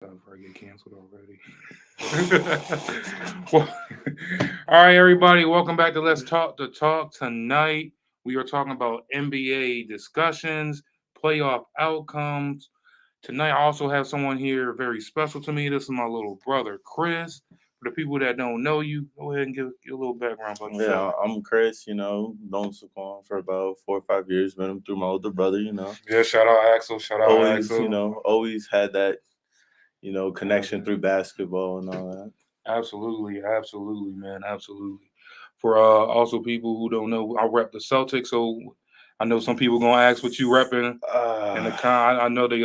Before I get canceled already. Well, all right, everybody, welcome back to Let's Talk the Talk. Tonight, we are talking about NBA discussions, playoff outcomes. Tonight, I also have someone here very special to me. This is my little brother, Cris. For the people that don't know you, go ahead and give a little background about yourself. Yeah, I'm Cris, known Saquon for about 4 or 5 years, met him through my older brother, Yeah, shout out Axel. Shout out always, Axel. always had that, connection Yeah. through basketball and all that. Absolutely, absolutely, man, absolutely. For also people who don't know, I rep the Celtics, so I know some people gonna ask what you repping in the Uh, con. I know they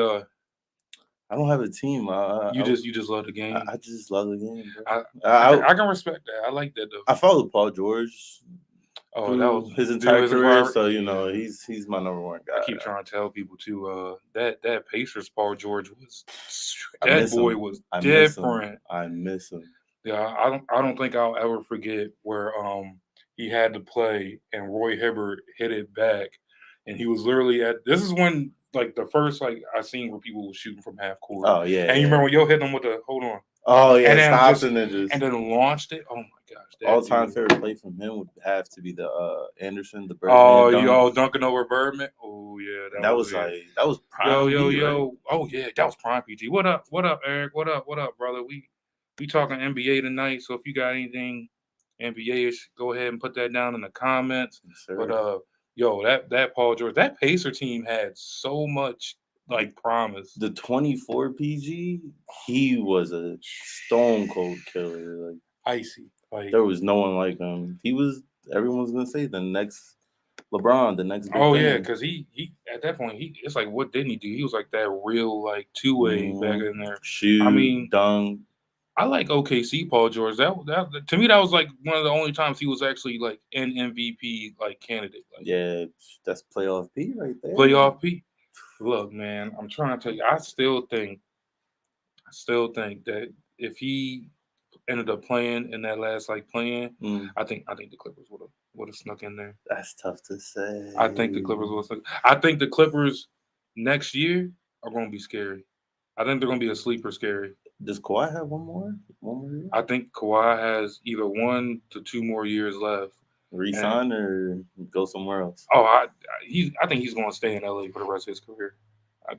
I don't have a team. you just love the game. I just love the game, bro. I I can, I, I can respect that. I like that though. I followed Paul George Oh, that was through his through entire his career, entire so yeah. he's my number one I guy. keep trying to tell people too. That Pacers Paul George was I that miss boy him. was I miss him. different. I miss him. Yeah, I don't think I'll ever forget where he had to play and Roy Hibbert hit it back, and he was literally at this is when like the first like I seen where people were shooting from half court, Oh yeah, and you yeah. remember when Yo hit them with the hold on, Oh and yeah, then stopped just and then just and then launched it. Oh my gosh, all that time dude. favorite play from him would have to be the Anderson, the Oh Birdman dunk. yo, dunking over Birdman. Oh yeah, And that was it. that was Yo prime yo P, right? yo. Oh yeah, that was prime PG. What up? What up, Eric? What up, brother? We talking NBA tonight. So if you got anything NBA ish, go ahead and put that down in the comments. Yes, But sir. yo, that Paul George, that Pacer team had so much like promise. The 24 PG, he was a stone cold killer. Like Icy. Like there was no one like him. He was everyone's gonna say the next LeBron, the next big oh yeah, thing. because he at that point he it's like what didn't he do? He was like that real like two way back hmm in there. I Shoot, mean, dunk. I like OKC Paul George. That to me that was like one of the only times he was actually like an MVP like candidate, like Yeah, that's playoff P right there. playoff P. Look, man, I'm trying to tell you, I still think that if he ended up playing in that last like playing, Mm, I think the Clippers would have snuck in there. that's tough to I think the say. Clippers will. I think the Clippers next year are going to be scary. I think they're going to be a sleeper scary. Does Kawhi have one more? One more year? I think Kawhi has either 1 to 2 more years left, and Resign or go somewhere else? I think he's going to stay in LA for the rest of his career. I,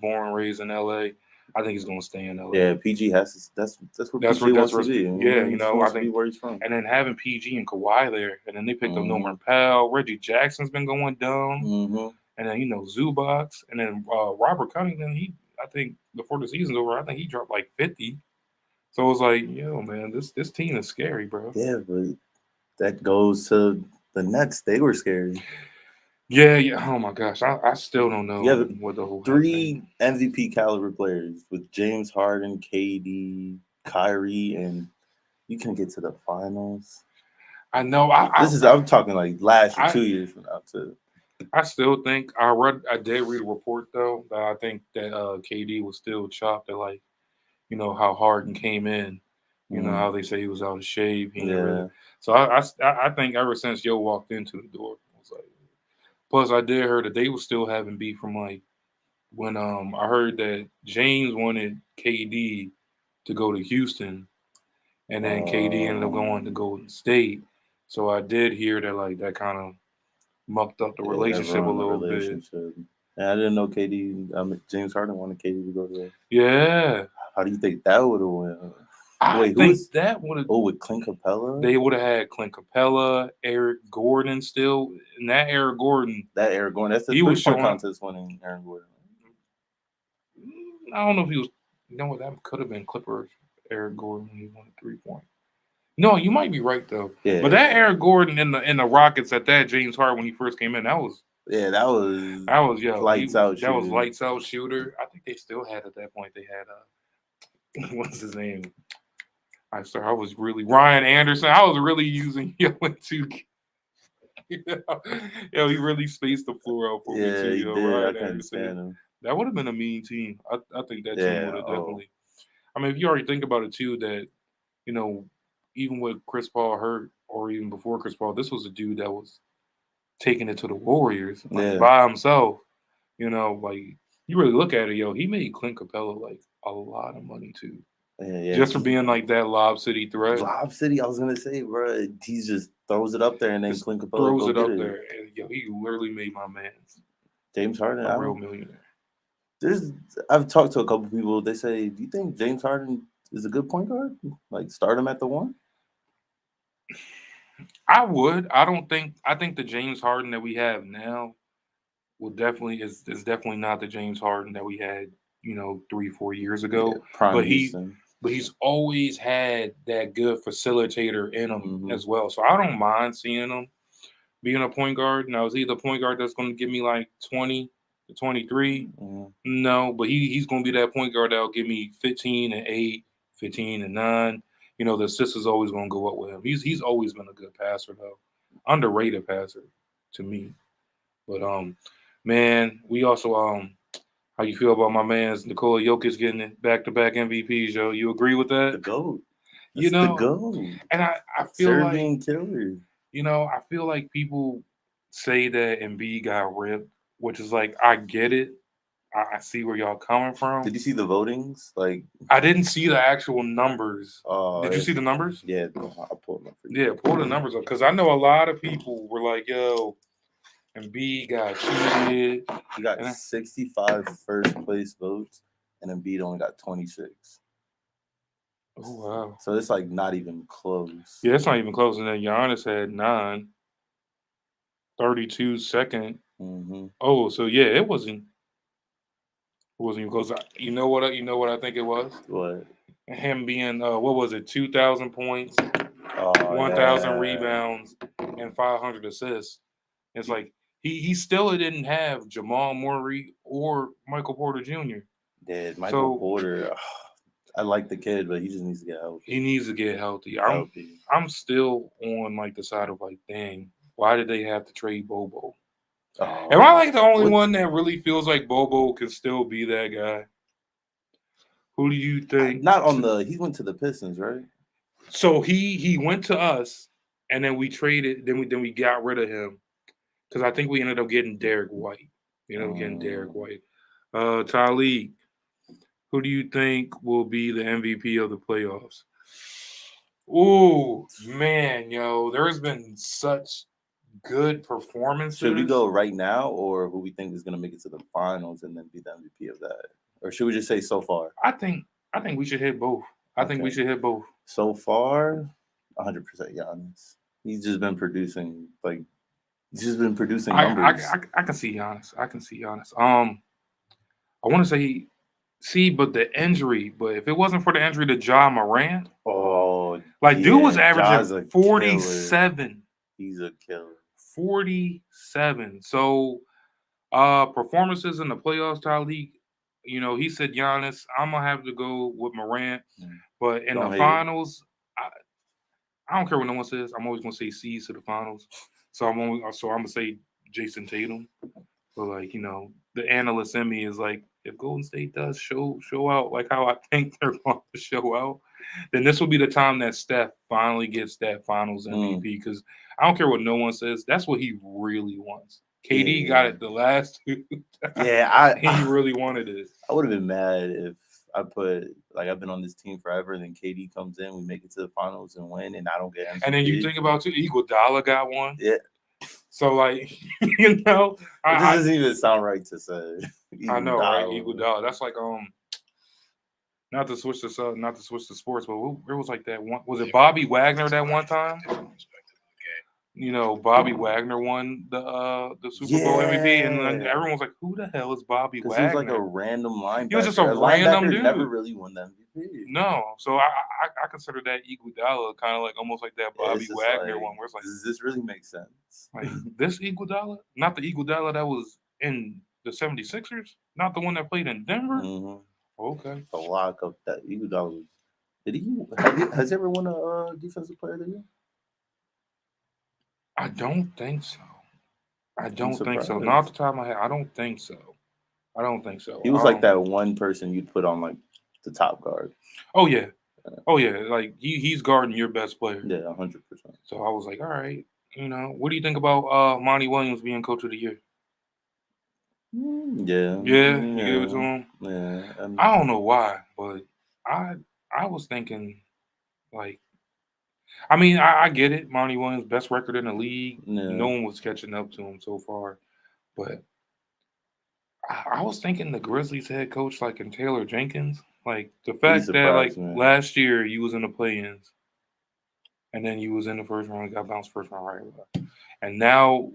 born and raised in LA. I think he's going to stay in LA. Yeah, PG has to, that's where That's PG where wants to be. yeah, He wants I to be think, where he's from. and then having PG and Kawhi there, and then they picked up hmm Norman Powell, Reggie Jackson's been going dumb, hmm and then Zubac, and then Robert Cunningham. I think before the season's over, I think he dropped like 50. So it was like, yo, man, this team is scary, bro. Yeah, but that goes to the Nets. They were scary. Yeah, yeah. Oh my gosh, I still don't You know have what the whole thing. three MVP caliber players with James Harden, KD, Kyrie, and you can get to the finals. I know. I'm talking like last year, I 2 years from now too. I still think I did read a report though that I think that KD was still chopped at like how Harden came in. You know Mm, how they say he was out of shape. He didn't really. yeah. So I think ever since Yo walked into the door, it was like. Plus, I did hear that they were still having beef from like when I heard that James wanted KD to go to Houston, and then KD ended up going to Um, Golden State. So I did hear that like that kind of mucked up the yeah, that relationship a ruined the little bit. relationship. And I didn't know KD. James Harden wanted KD to go there. Yeah, How do you think that would have went? I Wait, who think was? that would have Oh, with Clint Capella. they would have had Clint Capella, Eric Gordon still, and that Eric Gordon That Aaron Gordon. That's the he was 3-point showing. contest winning Aaron Gordon. I don't know if he was. You know what? That could have been Clippers. Eric Gordon. He won a 3 point. No, you might be right though. But Yeah, that Eric Gordon in the Rockets at that James Harden when he first came in, yeah, that was that was yo lights out that was shooting. lights out shooter. I think they still had at that point. They had what's his name? I was really Ryan Anderson. I was really using yo in 2K. Yo, he really spaced the floor out for me too. Yeah, he Yo, did. I Ryan couldn't Anderson. stand him. That would have been a mean team. I think that team Yeah. would have Oh, definitely. I mean, if you already think about it too, that you know, even with Chris Paul hurt, or even before Chris Paul, this was a dude that was taking it to the Warriors like yeah. by himself. Like you really look at it, yo, he made Clint Capella like a lot of money too, Yeah, just for being like that Lob City threat. Lob City, I was gonna say, bro, he just throws it up there and then Just Clint Capella throws go it get up it. there, and yo, he literally made my man James Harden, a real millionaire. I've talked to a couple people. They say, do you think James Harden is a good point guard? Like start him at the one? I would. I don't think. I think the James Harden that we have now will definitely is definitely not the James Harden that we had, 3-4 years ago. Yeah, prime But Houston. he's always had that good facilitator in him as well. So I don't mind seeing him being a point guard. Now, is he the point guard that's going to give me like 20 to 23? No, but he's going to be that point guard that'll give me 15 and 8, 15 and 9. The assist is always going to go up with him. He's always been a good passer though, underrated passer to me. But man, we also how you feel about my man's Nikola Jokic getting it back-to-back MVPs, yo? You agree with that? The GOAT. That's the GOAT. And I feel Serbian killer. I feel like people say that Embiid got ripped, which is like I get it. I see where y'all coming from. Did you see the votings? Like I didn't see the actual numbers. Did you see the numbers? Yeah, I'll pull them up for you. Yeah, pull the numbers up because I know a lot of people were like, "Yo, Embiid got cheated." He got 65 first place votes, and Embiid only got 26. Oh wow! So it's like not even close. Yeah, it's not even close. And then Giannis had 9, 32 second. Oh, so yeah, it wasn't even close. You know what I think it was? What? Him being what was it? 2,000 points, 1,000 rebounds, and 500 assists. It's like he still didn't have Jamal Murray or Michael Porter Jr. Yeah, Michael Porter. I like the kid, but he just needs to get healthy. He needs to get healthy. I'm still on like the side of like, dang, why did they have to trade Bobo? Am I like the only one that really feels like Bobo can still be that guy? Who do you think? Not on he went to the Pistons, right? So he went to us, and then we traded. Then we got rid of him because I think we ended up getting Derek White. Talib, who do you think will be the MVP of the playoffs? Ooh, man, yo, there's been such good performances. Should we go right now, or who we think is going to make it to the finals and then be the MVP of that? Or should we just say so far? I think we should hit both. I think we should hit both. So far, 100% Giannis. He's just been producing numbers. I can see Giannis. I want to say, but the injury. But if it wasn't for the injury to Ja Morant, dude was averaging 47. He's a killer. 47. So, performances in the playoffs, Talib. He said Giannis. I'm gonna have to go with Morant, but in the finals, I don't care what no one says. I'm always gonna say C's to the finals. So I'm gonna say Jason Tatum. But the analyst in me is like, if Golden State does show out like how I think they're going to show out, then this will be the time that Steph finally gets that Finals MVP. Because I don't care what no one says. That's what he really wants. KD got it the last two. He really wanted it. I would have been mad if I put I've been on this team forever, and then KD comes in, we make it to the finals and win, and I don't get MVP. And then you think about Iguodala got one. Yeah. So it doesn't even sound right to say. I know, right? Iguodala. That's like not to switch the sports, but where was like that one? Was it Bobby Wagner that one time? Bobby Wagner won the Super Bowl MVP, and then everyone was like, "Who the hell is Bobby Wagner?" He was like a random linebacker. He was just a random dude. Never really won the MVP. No, so I consider that Iguodala kind of like almost like that Bobby Wagner one, where it's like, does this really make sense? Like this Iguodala, not the Iguodala that was in the 76ers, not the one that played in Denver. Okay, the lock of that Iguodala. Has he ever won a defensive player of the year? I don't think so. Not off the top of my head. I don't think so. He was like that one person you'd put on like the top guard. Oh yeah. Like he's guarding your best player. Yeah, 100%. So I was like, all right, what do you think about Monty Williams being coach of the year? Yeah. Yeah, you give it to him. Yeah. I don't know why, but I was thinking like, I mean, I get it. Monty Williams, best record in the league. No Yeah. one was catching up to him so far, but I was thinking the Grizzlies head coach, like in Taylor Jenkins, like the He fact that like surprised me. last year you was in the play-ins, and then you was in the first round, got bounced first round right away, and now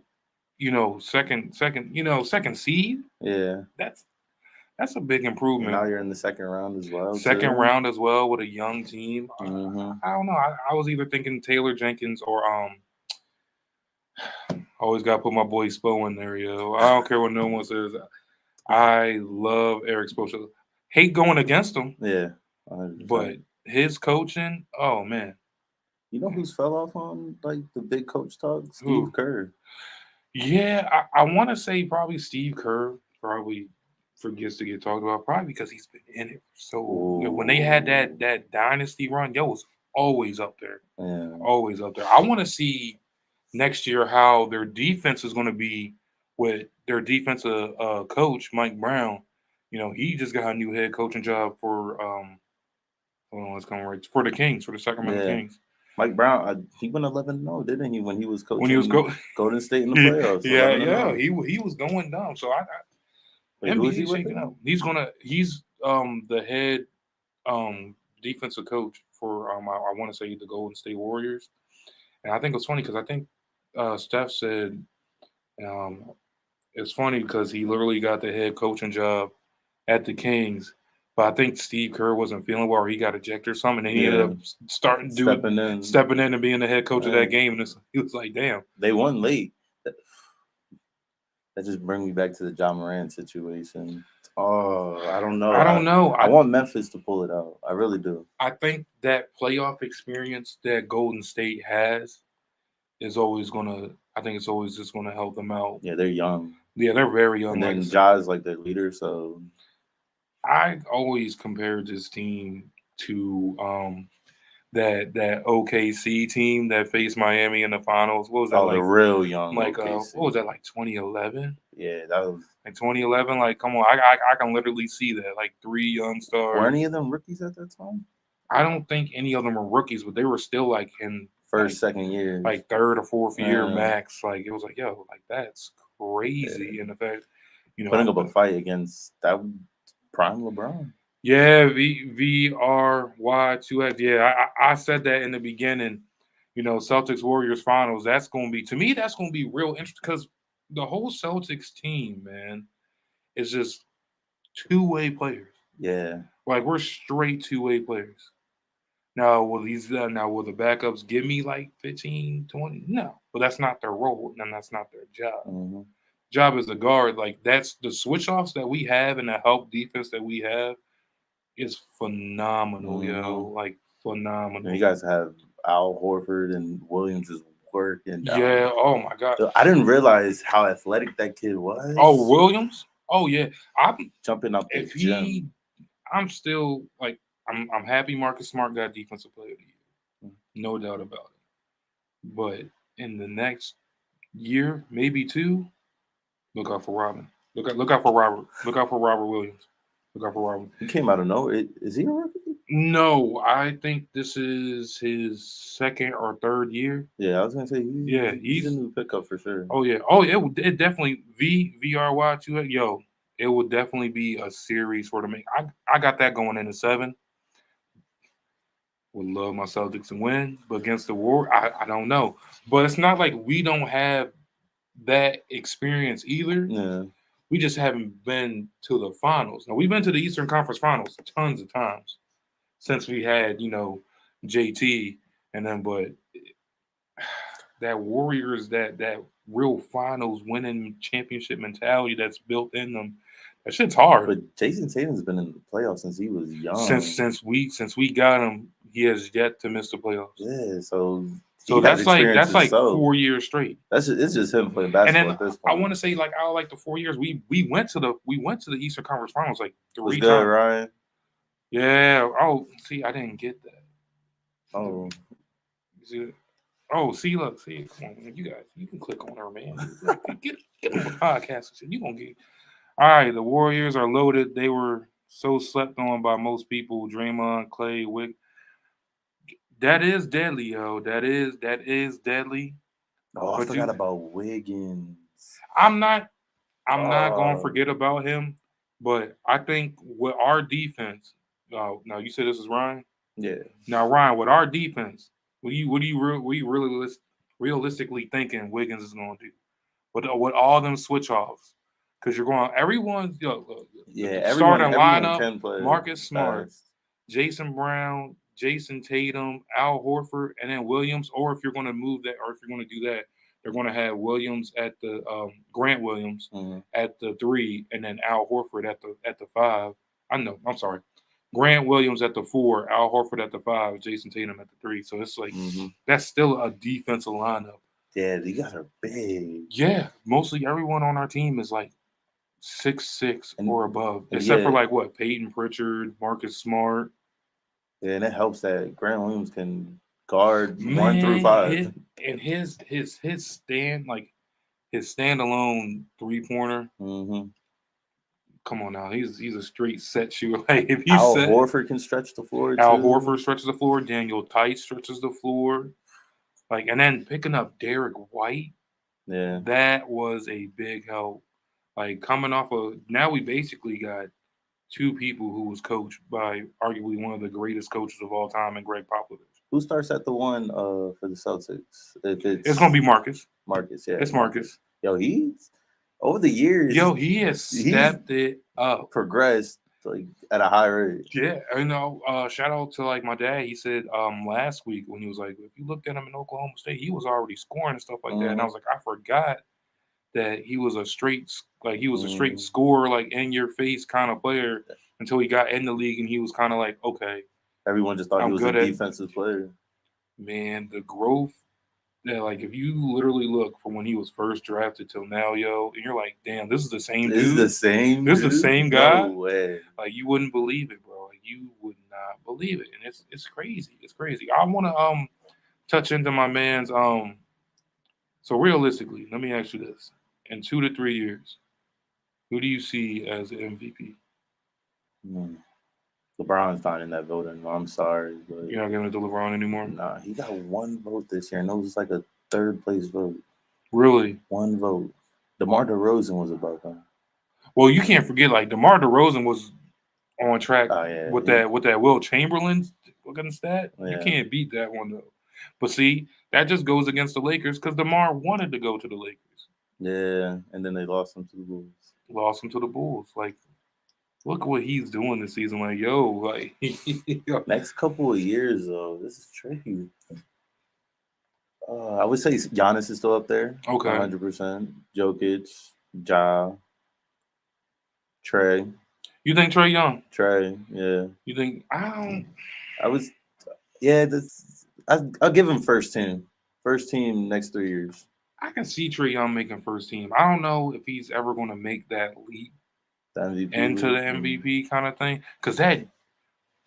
second, second seed. Yeah. That's a big And improvement. now you're in the second round as well. Second too. round as well with a young team. Mm-hmm. I don't know. I was either thinking Taylor Jenkins or always got to put my boy Spo in there, yo. I don't care what no one says. I love Eric Spoelstra. Hate going against him, Yeah. 100%. but his coaching, oh man. You know who's fell off on like the big coach talk? Steve Who? Kerr. Yeah, I want to say probably Steve Kerr probably forgets to get talked about, probably because he's been in it. So when they had that dynasty run, yo was always up there. Yeah. Always up there. I want to see next year how their defense is going to be with their defensive coach Mike Brown. He just got a new head coaching job for hold on, it's coming right for the Kings, for the Sacramento Yeah. Kings. Mike Brown, he went 11-0, didn't he? When he was coaching When he was Golden State in the playoffs. yeah, he was going down. So Wait, who is he NBA with shaking again? up. He's the head defensive coach for I want to say the Golden State Warriors. And I think it's funny because I think Steph said it's funny because he literally got the head coaching job at the Kings, but I think Steve Kerr wasn't feeling well, or he got ejected or something, and he ended up stepping in and being the head coach of that game. And he was like, "Damn, they won late." That just brings me back to the John Moran situation. Oh, I don't know. I don't know. I want Memphis to pull it out. I really do. I think that playoff experience that Golden State has is always gonna. I think it's always just gonna help them out. Yeah, they're young. Yeah, they're very young. And then Ja's like their leader, so I always compared this team to that OKC team that faced Miami in the finals. What was that like? The real young. Like OKC. what was that like 2011? Yeah, that was like 2011. Like, come on, I can literally see that. Like 3 young stars. Were any of them rookies at that time? I don't think any of them were rookies, but they were still like in first, second year, like third or fourth year max. Like it was like, yo, like that's crazy. And the fact, putting up a fight against that prime LeBron. Yeah, VRY2X. Yeah, I said that in the beginning. Celtics Warriors finals. That's going to be, to me, that's going to be real interesting because the whole Celtics team, man, is just two-way players. Yeah, like we're straight two-way players. Now, will the backups give me like 15, 20? No, but that's not their role, and that's not their job. Mm-hmm. Job as a guard, like that's the switch offs that we have and the help defense that we have is phenomenal, yo. Like phenomenal. And you guys have Al Horford and Williams is working. Yeah. Oh my God. I didn't realize how athletic that kid was. Oh, Williams. Oh yeah. I'm jumping up the gym. I'm still like I'm happy Marcus Smart got defensive player of the year, no doubt about it. But in the next year, maybe 2, look out for Robin. Look out for Robert. Look out for Robert Williams. Look out for Robin. He came out of nowhere. Is he a rookie? No, I think this is his second or third year. Yeah, I was gonna say he's a new pickup for sure. Oh yeah, it definitely VRY2. Yo, it would definitely be a series for them. I got that going into 7. Would love my Celtics to win, but against the War, I don't know. But it's not like we don't have that experience either. Yeah. We just haven't been to the finals. Now we've been to the Eastern Conference Finals tons of times since we had, JT and then, but that Warriors, that real finals winning championship mentality that's built in them, that shit's hard. But Jason Tatum's been in the playoffs since he was young. Since we got him, he has yet to miss the playoffs. Yeah, so that's like 4 years straight. It's just him playing basketball at this point. I want to say out of like the 4 years, we went to the Eastern Conference Finals like 3 times. Good, Ryan. Yeah. Oh, see, I didn't get that. Oh. See, look, come on, man. You guys, you can click on her, man. Get on the podcast and shit. You gonna get. All right, the Warriors are loaded. They were so slept on by most people. Draymond, Clay, Wick. That is deadly, yo. That is deadly. Oh, I But forgot about Wiggins. I'm not I'm not gonna Oh, forget about him. But I think with our defense, now you said this is Ryan. yeah. Now Ryan, with our defense, what do you really realistically thinking Wiggins is gonna do? With all them switch offs, because you're going everyone's Yeah, the starting everyone lineup: can play Marcus Smart, fast. Jason Brown, Jason Tatum, Al Horford, and then Williams. Or if you're going to move that, or if you're going to do that, they're going to have Williams at the Grant Williams Mm-hmm. at the 3, and then Al Horford at the 5. I'm sorry. Grant Williams at the 4, Al Horford at the 5, Jason Tatum at the 3. So it's like Mm-hmm. that's still a defensive lineup. Yeah, you guys are big. Yeah, mostly everyone on our team is like 6'6" And, or above, and except for yeah, like what Peyton Pritchard, Marcus Smart. yeah, and it helps that Grant Williams can guard 1 through Man, 5. his stand like his standalone 3-pointer. Mm-hmm. Come on now, he's a straight set shooter. Like if you Al set Horford can stretch the floor Al too. Horford stretches the floor, Daniel Tice stretches the floor, like and then picking up Derek White, Yeah, that was a big help. Like coming off of now, we basically got two people who was coached by arguably one of the greatest coaches of all time, and Greg Popovich. who starts at the 1 for the Celtics? If It's it's gonna be Marcus. Marcus, yeah, It's Marcus. Marcus. Yo, he's over the years Yo, he has he's stepped it up. progressed like at a high rate. Yeah, shout out to like my dad. He said last week when he was like, if you looked at him in Oklahoma State, he was already scoring and stuff like that. And I Mm-hmm. was like, I forgot that he was a straight Mm-hmm. scorer, like in your face kind of player until he got in the league and he was kind of like, okay, Everyone just thought he I'm was a good at defensive player. man the growth. Yeah, like if you literally look from when he was first drafted till now, yo, and you're like, damn, this is the same This is dude. the same This is the dude? same No guy. way. Like you wouldn't believe it, bro. Like you would not believe it, and it's crazy. It's crazy. I want to touch into my man's So realistically, let me ask you this: in 2 to 3 years, who do you see as the MVP? Hmm. LeBron's not in that voting. I'm sorry, but You're not giving it to LeBron anymore. nah, he got 1 vote this year, and it was like a 3rd place vote. Really? 1 vote. DeMar DeRozan was above him. Well, you can't forget like DeMar DeRozan was on track Oh yeah, with that Will Chamberlain looking stat. You yeah, can't beat that one though. But see, that just goes against the Lakers because DeMar wanted to go to the Lakers. yeah. And then they lost him to the Bulls. Lost him to the Bulls. Like, look what he's doing this season. Like, yo, like Next couple of years, though, this is tricky. I would say Giannis is still up there. Okay. 100%. Jokic, Ja, Trey. You think Trae Young? Trey, yeah. You think I was, yeah. I'll give him first team. First team next 3 years. I can see Trae Young making first team. I don't know if he's ever going to make that leap The MVP into the league. MVP kind of thing. Because that,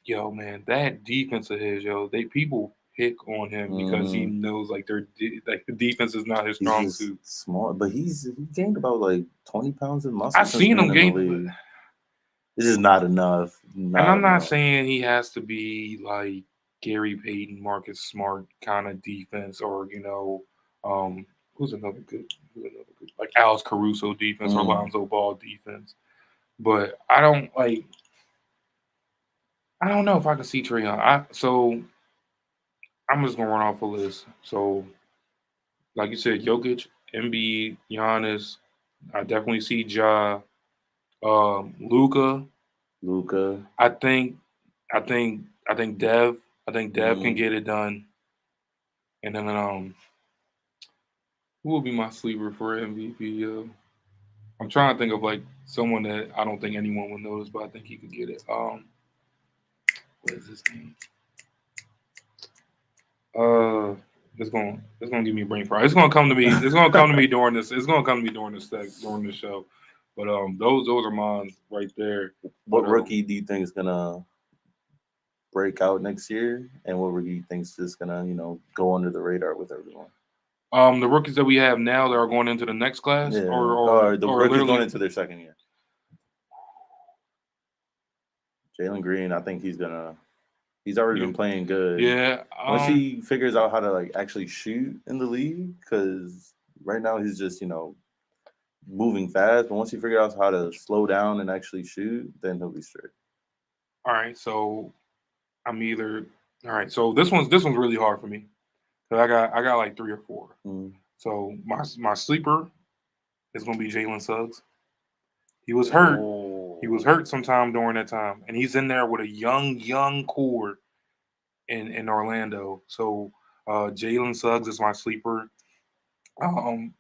yo, man, that defense of his, yo, people pick on him because he knows like like the defense is not his strong He's suit. just small, but he gained about like 20 pounds of muscle. I've seen him gain. League. This is not enough. And I'm not saying he has to be like Gary Payton, Marcus Smart kind of defense, or who's another good like Alex Caruso defense or Lonzo Ball defense. But I don't know if I can see Trae Young. So I'm just gonna run off a list. So like you said, Jokic, Embiid, Giannis. I definitely see Ja, Luka. I think Dev. I think Dev can get it done. And then who will be my sleeper for MVP? I'm trying to think of like someone that I don't think anyone will notice, but I think he could get it. What is his name? It's gonna give me a brain fry. It's gonna come to me. It's gonna come to me during this. It's gonna come to me during this show. But those are mine right there. What rookie do you think is gonna break out next year, and what rookie do you think is just gonna go under the radar with everyone? The rookies that we have now that are going into the next class, or the rookies literally going into their second year. Jalen Green, I think he's already been playing good. Yeah. Once he figures out how to actually shoot in the league, because right now he's just moving fast. But once he figures out how to slow down and actually shoot, then he'll be straight. All right, so I'm either. All right, so this one's really hard for me because I got like 3 or 4. So my sleeper is gonna be Jalen Suggs. He was hurt. He was hurt sometime during that time, and he's in there with a young core in Orlando. So Jalen Suggs is my sleeper. I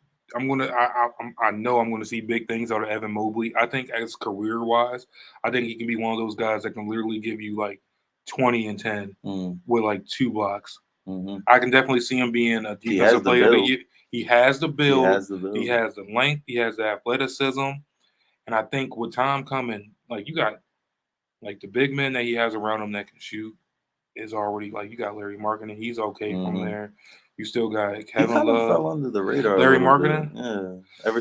know I'm gonna see big things out of Evan Mobley. I think as career wise, I think he can be one of those guys that can literally give you like 20 and 10 with like 2 blocks. I can definitely see him being a defensive player of the year. He has the build. He has the length. He has the athleticism. And I think with time coming, like you got like the big men that he has around him that can shoot is already like you got Larry Markkinen. He's okay from there. You still got Kevin Love. He Love. fell under the radar. Larry Markkinen. Yeah. Ever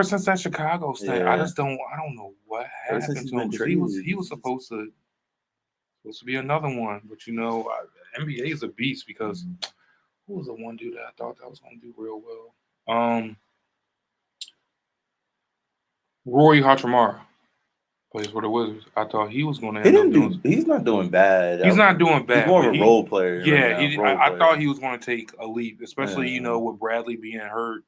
since that Chicago stint, I don't know what happened to him because he was supposed to be another one, but NBA is a beast because who was the one dude that I thought that was going to do real well? Roy Hachimura plays for the Wizards. I thought he was going to end up doing. He's not doing bad. He's not doing bad. He's more of a role player. Yeah, I thought he was going to take a leap, especially with Bradley being hurt.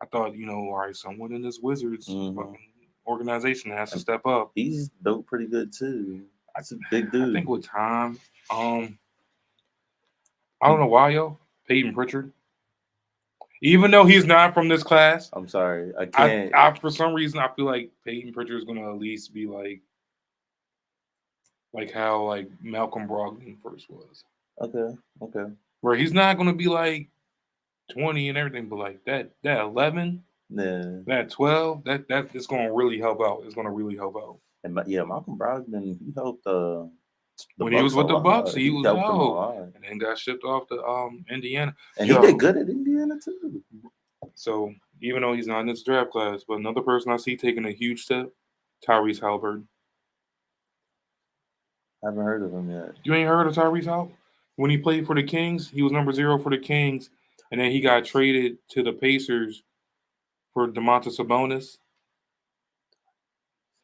I thought all right, someone in this Wizards fucking organization has to step up. He's built pretty good too. That's a big dude. I think with time, I don't know why, Peyton Pritchard. Even though he's not from this class, I'm sorry, I can't. For some reason, I feel like Peyton Pritchard is going to at least be like how Malcolm Brogdon first was. Okay. Where he's not going to be like 20 and everything, but like that 11, that 12, that is going to really help out. It's going to really help out. And Malcolm Brogdon, he helped when he was with the Bucks, he was out, and then got shipped off to Indiana. And he did good at Indiana too. So even though he's not in this draft class, but another person I see taking a huge step, Tyrese Halliburton. I haven't heard of him yet. You ain't heard of Tyrese Halliburton? When he played for the Kings, he was number 0 for the Kings, and then he got traded to the Pacers for Domantas Sabonis.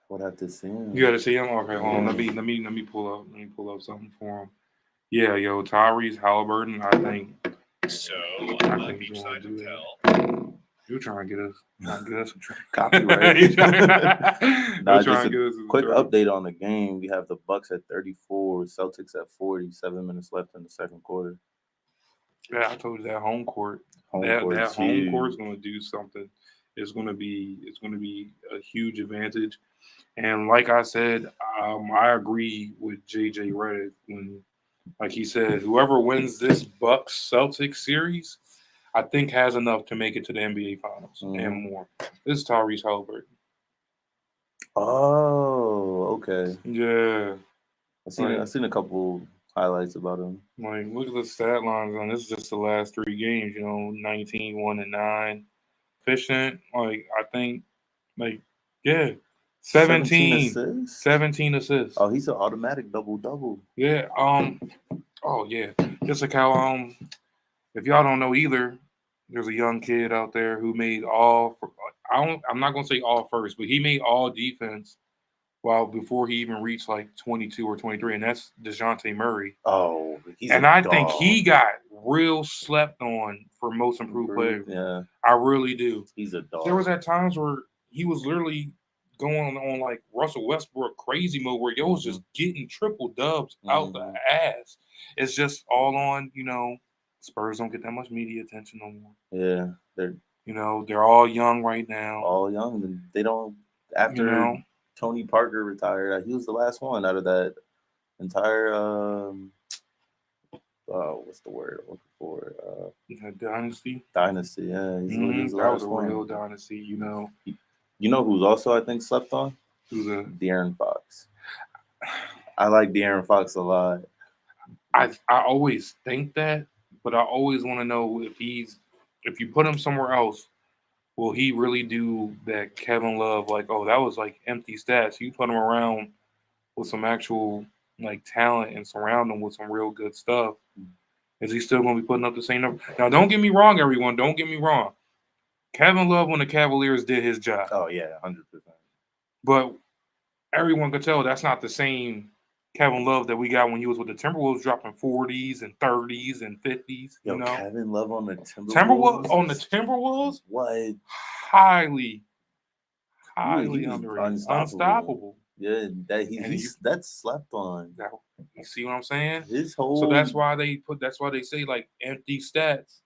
Would have to see him. You got to see him. Okay, hold on. Let me pull up something for him. Yeah, Tyrese Halliburton. I think he's going to do that. You're trying to get us some copyright. Just a quick update on the game. We have the Bucks at 34, Celtics at 40. 7 minutes left in the second quarter. Yeah, I told you that home court. That home court is going to do something. It's going to be a huge advantage. And like I said, I agree with JJ Redick when, like he said, whoever wins this Bucks Celtics series, I think has enough to make it to the NBA Finals and more. This is Tyrese Halliburton. Oh, okay. Yeah, I've seen a couple highlights about him. Like, look at the stat lines on this. Is just the last 3 games. 19, 1 and 9, efficient. I think, 17 assists. Oh, he's an automatic double-double. Yeah. Oh yeah. Just like how if y'all don't know either, there's a young kid out there who made I'm not gonna say all first, but he made all defense before he even reached like 22 or 23, and that's Deshante Murray. Oh, think he got real slept on for most improved player. Yeah, I really do. He's a dog. There was at times where he was literally going on like Russell Westbrook crazy mode where was just getting triple dubs out the ass. It's just all on, Spurs don't get that much media attention no more. Yeah, they're all young right now. All young, and they don't. After Tony Parker retired, he was the last one out of that entire. What's the word I'm looking for? Dynasty. Dynasty, yeah. That was a real dynasty, You know who's also, I think, slept on? Who's De'Aaron Fox. I like De'Aaron Fox a lot. I always think that, but I always want to know if you put him somewhere else, will he really do that Kevin Love, that was like empty stats. You put him around with some actual like talent and surround him with some real good stuff, is he still going to be putting up the same number? Now, don't get me wrong, everyone. Don't get me wrong. Kevin Love on the Cavaliers did his job. Oh yeah, 100%. But everyone could tell that's not the same Kevin Love that we got when he was with the Timberwolves, dropping 40s and 30s and 50s. Yo, Kevin Love on the Timberwolves. What? Highly He was underrated, unstoppable. Yeah, that's slept on. Now, you see what I'm saying? So that's why they say like empty stats,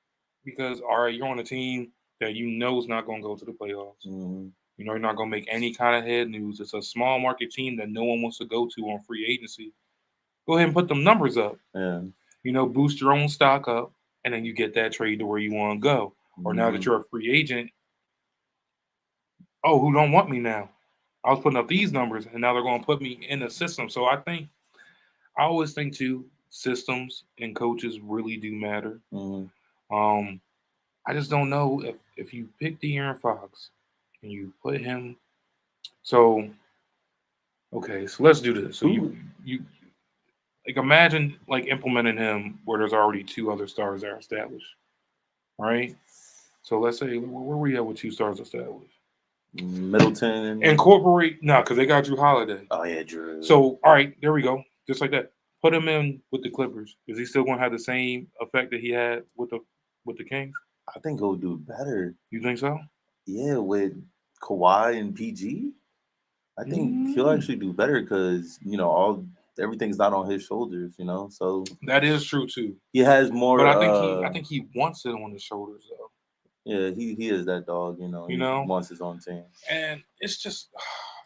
because all right, you're on a team that you know is not going to go to the playoffs. Mm-hmm. You know, you're not going to make any kind of head news. It's a small market team that no one wants to go to on free agency. Go ahead and put them numbers up. Yeah. You know, boost your own stock up, and then you get that trade to where you want to go. Or now that you're a free agent, oh, who don't want me now? I was putting up these numbers, and now they're going to put me in the system. So I always think too, systems and coaches really do matter. Mm-hmm. I just don't know if you pick De'Aaron Fox and you put him. So, okay, so let's do this. So you like imagine like implementing him where there's already two other stars that are established, right? So let's say where we at with two stars established. Middleton. Incorporate because they got Drew Holiday. Oh yeah, Drew. So all right, there we go. Just like that. Put him in with the Clippers. Is he still going to have the same effect that he had with the Kings? I think he'll do better. You think so? Yeah, with Kawhi and PG, I think he'll actually do better because everything's not on his shoulders. So that is true too. He has more. But I think he wants it on his shoulders though. Yeah, he is that dog. He wants his own team. And it's just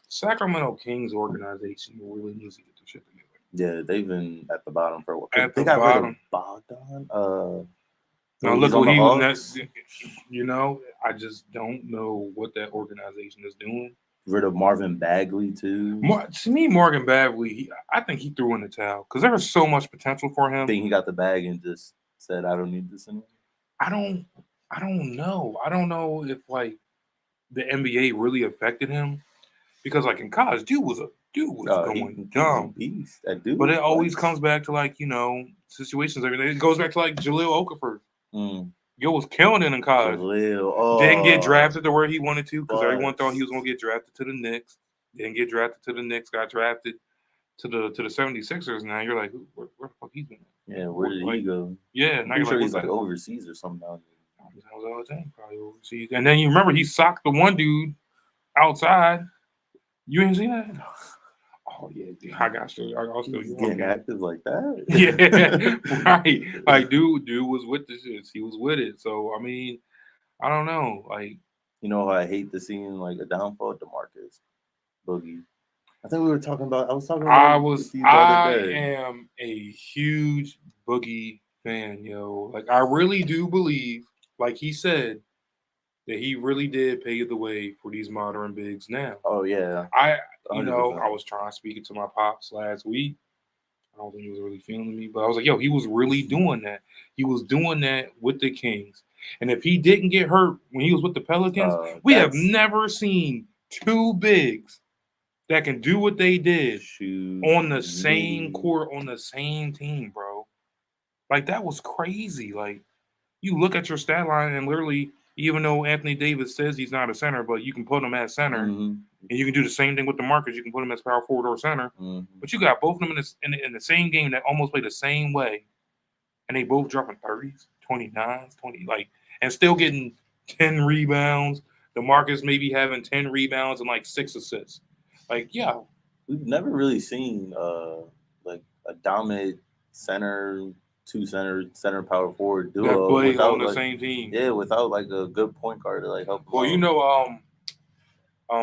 Sacramento Kings organization really needs to get their shit together. Yeah, they've been at the bottom for a while. They got rid of Bogdan. Now look who he was. I just don't know what that organization is doing. Rid of Marvin Bagley too. To me, Morgan Bagley, I think he threw in the towel because there was so much potential for him. I think he got the bag and just said, "I don't need this anymore." I don't know. I don't know if like the NBA really affected him because like in college, dude was going dumb. Beast, that dude. But it always comes back to like situations. Everything. It goes back to like Jahlil Okafor. Yo was killing it in college. Didn't get drafted to where he wanted to because everyone thought he was going to get drafted to the Knicks. Didn't get drafted to the Knicks. Got drafted to the 76ers. Now you're like, where the fuck he's been? Yeah, where did he go? Yeah, now you're sure he's like overseas or something. That was all the time, probably overseas. And then you remember he socked the one dude outside. You ain't seen that? Oh yeah, dude, I got you. I also getting active like that. Yeah, right. Like dude was with the shits. He was with it. So I mean, I don't know. Like I hate the scene like a downfall. DeMarcus Boogie. I think we were talking about. I am a huge Boogie fan, yo. Like I really do believe, like he said, that he really did pave the way for these modern bigs now. Oh yeah. I was trying to speak it to my pops last week. I don't think he was really feeling me, but I was like, yo, he was really doing that. He was doing that with the Kings. And if he didn't get hurt when he was with the Pelicans, we have never seen two bigs that can do what they did on the same court, on the same team, bro. Like, that was crazy. Like, you look at your stat line and literally, even though Anthony Davis says he's not a center, but you can put him at center, and you can do the same thing with DeMarcus. You can put him as power forward or center, but you got both of them in the same game that almost play the same way, and they both dropping 30s, 29s, 20, like, and still getting 10 rebounds. DeMarcus maybe having 10 rebounds and like 6 assists. Like, yeah, we've never really seen like a dominant center. Two center power forward duo that play on the same team. Yeah, without like a good point guard to like help. Well,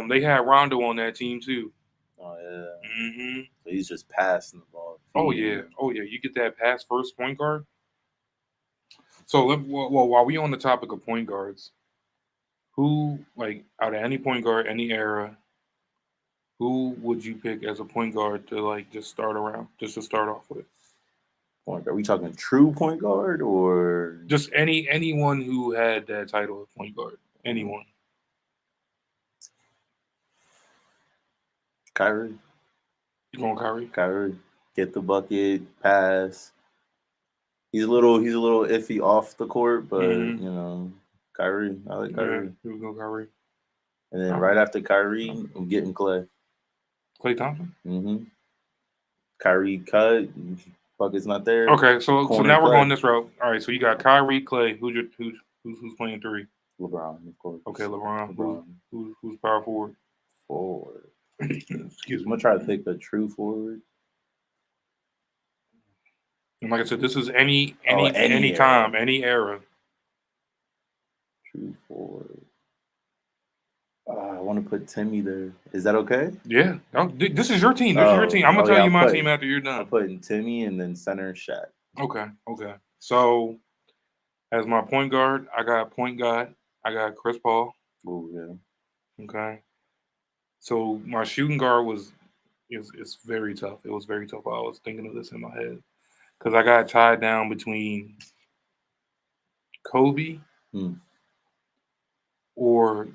they had Rondo on that team too. Oh yeah. Mm-hmm. So he's just passing the ball. Oh yeah. You get that pass first point guard. So while we on the topic of point guards, who like out of any point guard, any era, who would you pick as a point guard to like just start off with? Point guard. Are we talking true point guard or just anyone who had that title of point guard? Anyone? Kyrie. You going Kyrie? Kyrie, get the bucket, pass. He's a little iffy off the court, but Mhm. you know, Kyrie. I like Yeah, Kyrie. you go Kyrie. And then All right right. after Kyrie, I'm getting Clay. Klay Thompson. Kyrie cut. Bucket's not there. Okay, so Corner now we're Clay. going this route. All right, so you got Kyrie, Klay. Who's playing three? LeBron, of course. Okay, LeBron. LeBron. Who's power forward? Forward. Excuse I'm me. gonna try to pick a true forward. And like I said, this is any Any time, any era. True forward. I want to put Timmy there. Is that okay? Yeah. This is your team. This is your team. I'm gonna tell you my team after you're done. I'm putting Timmy and then center Shaq. Okay. So as my point guard, I got Chris Paul. Oh yeah. Okay. So my shooting guard is very tough. It was very tough. I was thinking of this in my head because I got tied down between Kobe or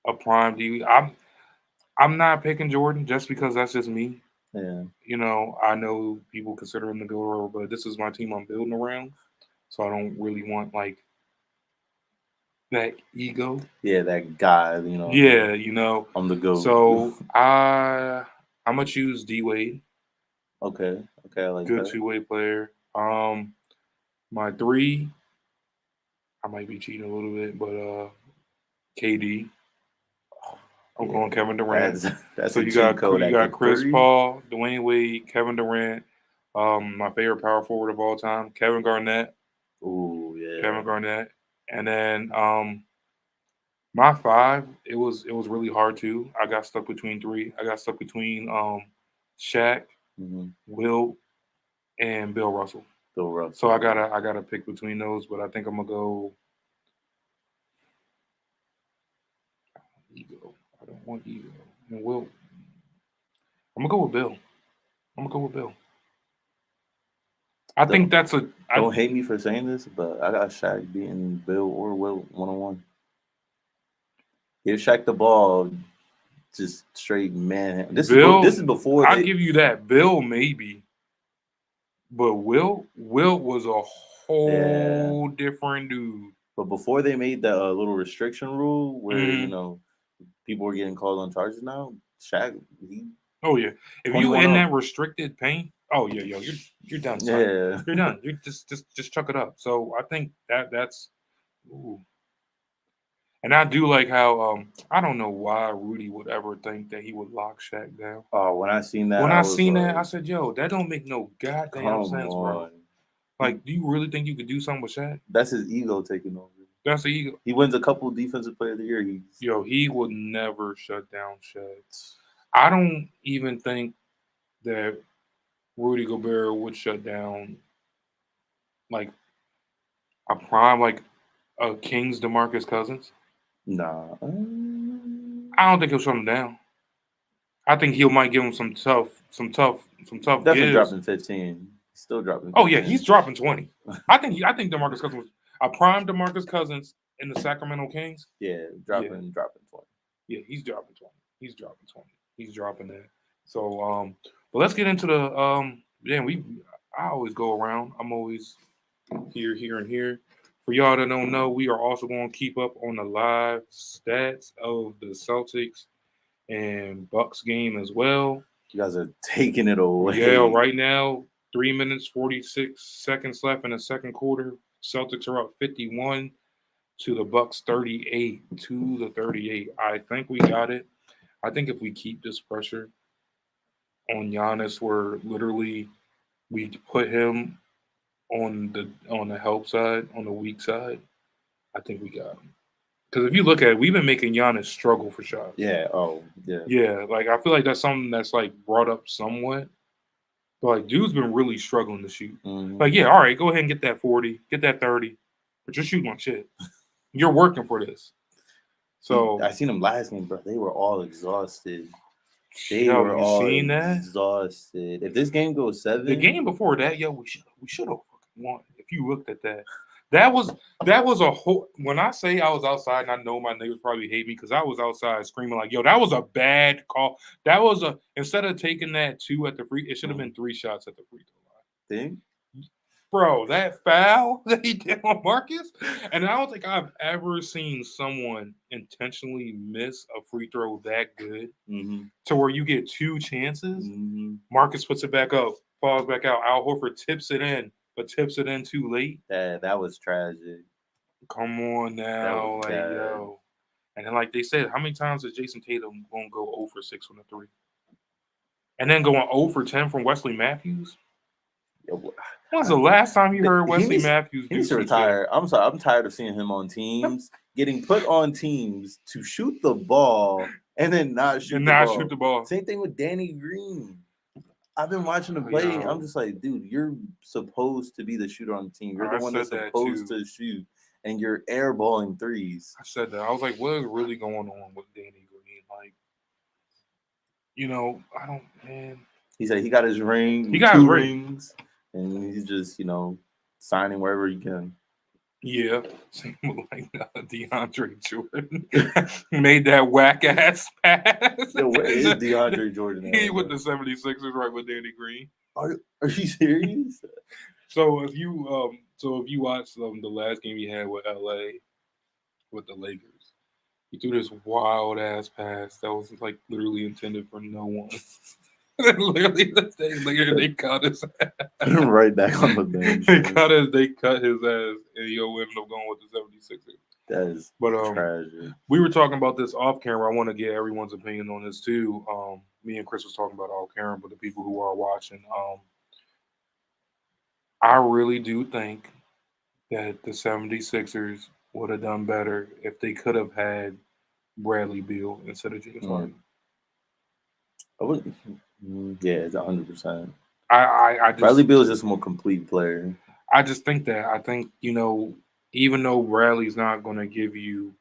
a prime D. I'm not picking Jordan just because that's just me. Yeah. I know people consider him the GOAT, but this is my team I'm building around, so I don't really want like that ego. Yeah, that guy. Yeah, I'm the GOAT. So I'm gonna choose D Wade. Okay, I like Good that. two-way player. My three, I might be cheating a little bit, but KD. I'm going Kevin Durant. That's so a you cheat got code. You got Chris Paul, Dwayne Wade, Kevin Durant. My favorite power forward of all time, Kevin Garnett. Ooh, yeah. Kevin Garnett. And then my five, it was really hard too. I got stuck between three. I got stuck between Shaq, Will, and Bill Russell. So I gotta pick between those, but I think I'm gonna go ego. I don't want ego. And Will. I'm gonna go with Bill. I think that's a. Don't hate me for saying this, but I got Shaq beating Bill or Will 1-on-1. Give Shaq the ball, just straight man. This is before. I'll give you that. Bill maybe, but Will was a whole different dude. But before they made the little restriction rule where people were getting called on charges now, Shaq Oh yeah, if you in that restricted paint, oh yeah, yo, you're done. Son. Yeah, you're done. You just chuck it up. So I think that's. Ooh. And I do like how I don't know why Rudy would ever think that he would lock Shaq down. Oh, when I seen that, I said, "Yo, that don't make no goddamn sense, bro." Like, do you really think you could do something with Shaq? That's his ego taking over. That's the ego. He wins a couple defensive player of the year. He would never shut down Shaq. I don't even think that Rudy Gobert would shut down like a prime, like a King's DeMarcus Cousins. Nah. I don't think he'll shut him down. I think he might give him some tough. Definitely gives. Dropping 15. Still dropping 15. Oh yeah, he's dropping 20. I think DeMarcus Cousins was a prime DeMarcus Cousins in the Sacramento Kings. Yeah, dropping 20. Yeah, he's dropping 20. He's dropping that. So but let's get into the I always go around. I'm always here, and here. For y'all that don't know, we are also going to keep up on the live stats of the Celtics and Bucks game as well. You guys are taking it away. Yeah, right now, 3 minutes, 46 seconds left in the second quarter. Celtics are up 51 to the Bucks 38 to the 38. I think we got it. I think if we keep this pressure on Giannis, where literally we put him on the help side, on the weak side, I think we got him. Because if you look at it, we've been making Giannis struggle for shots. Yeah. Oh, yeah. Yeah, like I feel like that's something that's like brought up somewhat. But like dude's been really struggling to shoot. Mm-hmm. Like, yeah, all right, go ahead and get that 40, get that 30, but you're shooting on shit. You're working for this. So I seen them last game, bro. They were all exhausted. Exhausted. If this game goes 7, the game before that, we should have won. If you looked at that, That was a whole. When I say I was outside, and I know my neighbors probably hate me because I was outside screaming like, "Yo, that was a bad call. That was a instead of taking that 2 at the free, it should have been 3 shots at the free throw line." Think? Bro, that foul that he did on Marcus, and I don't think I've ever seen someone intentionally miss a free throw that good to where you get 2 chances. Marcus puts it back up, falls back out. Al Horford tips it in, but tips it in too late. That was tragic. Come on now, like yo. And then, like they said, how many times is Jason Tatum gonna go 0 for 6 on the 3? And then going 0 for 10 from Wesley Matthews? When's the last time you heard Wesley Matthews he needs to retire? I'm sorry. I'm tired of seeing him on teams, getting put on teams to shoot the ball and then not shoot the ball. Same thing with Danny Green. I've been watching him play. I'm just like, dude, you're supposed to be the shooter on the team. You're the one that's supposed to shoot, and you're airballing threes. I said that. I was like, what is really going on with Danny Green? Like, I don't, man. He said he got his ring. He got 2 rings. And he's just, signing wherever he can. Yeah. Same like DeAndre Jordan. Made that whack ass pass. Yo, where is DeAndre Jordan? He with the 76ers right with Danny Green. Are you serious? So if you watch the last game he had with LA with the Lakers, he threw this wild ass pass that was like literally intended for no one. Literally the day later they cut his ass. Put him right back on the bench. They cut his ass, and he'll ended up going with the 76ers. That is tragic. We were talking about this off camera. I want to get everyone's opinion on this too. Me and Cris was talking about off camera, but the people who are watching, I really do think that the 76ers would have done better if they could have had Bradley Beal instead of James Harden. I would. Yeah, it's 100%. Bradley Beal is just a more complete player. I just think that. I think, even though Bradley's not going to give you,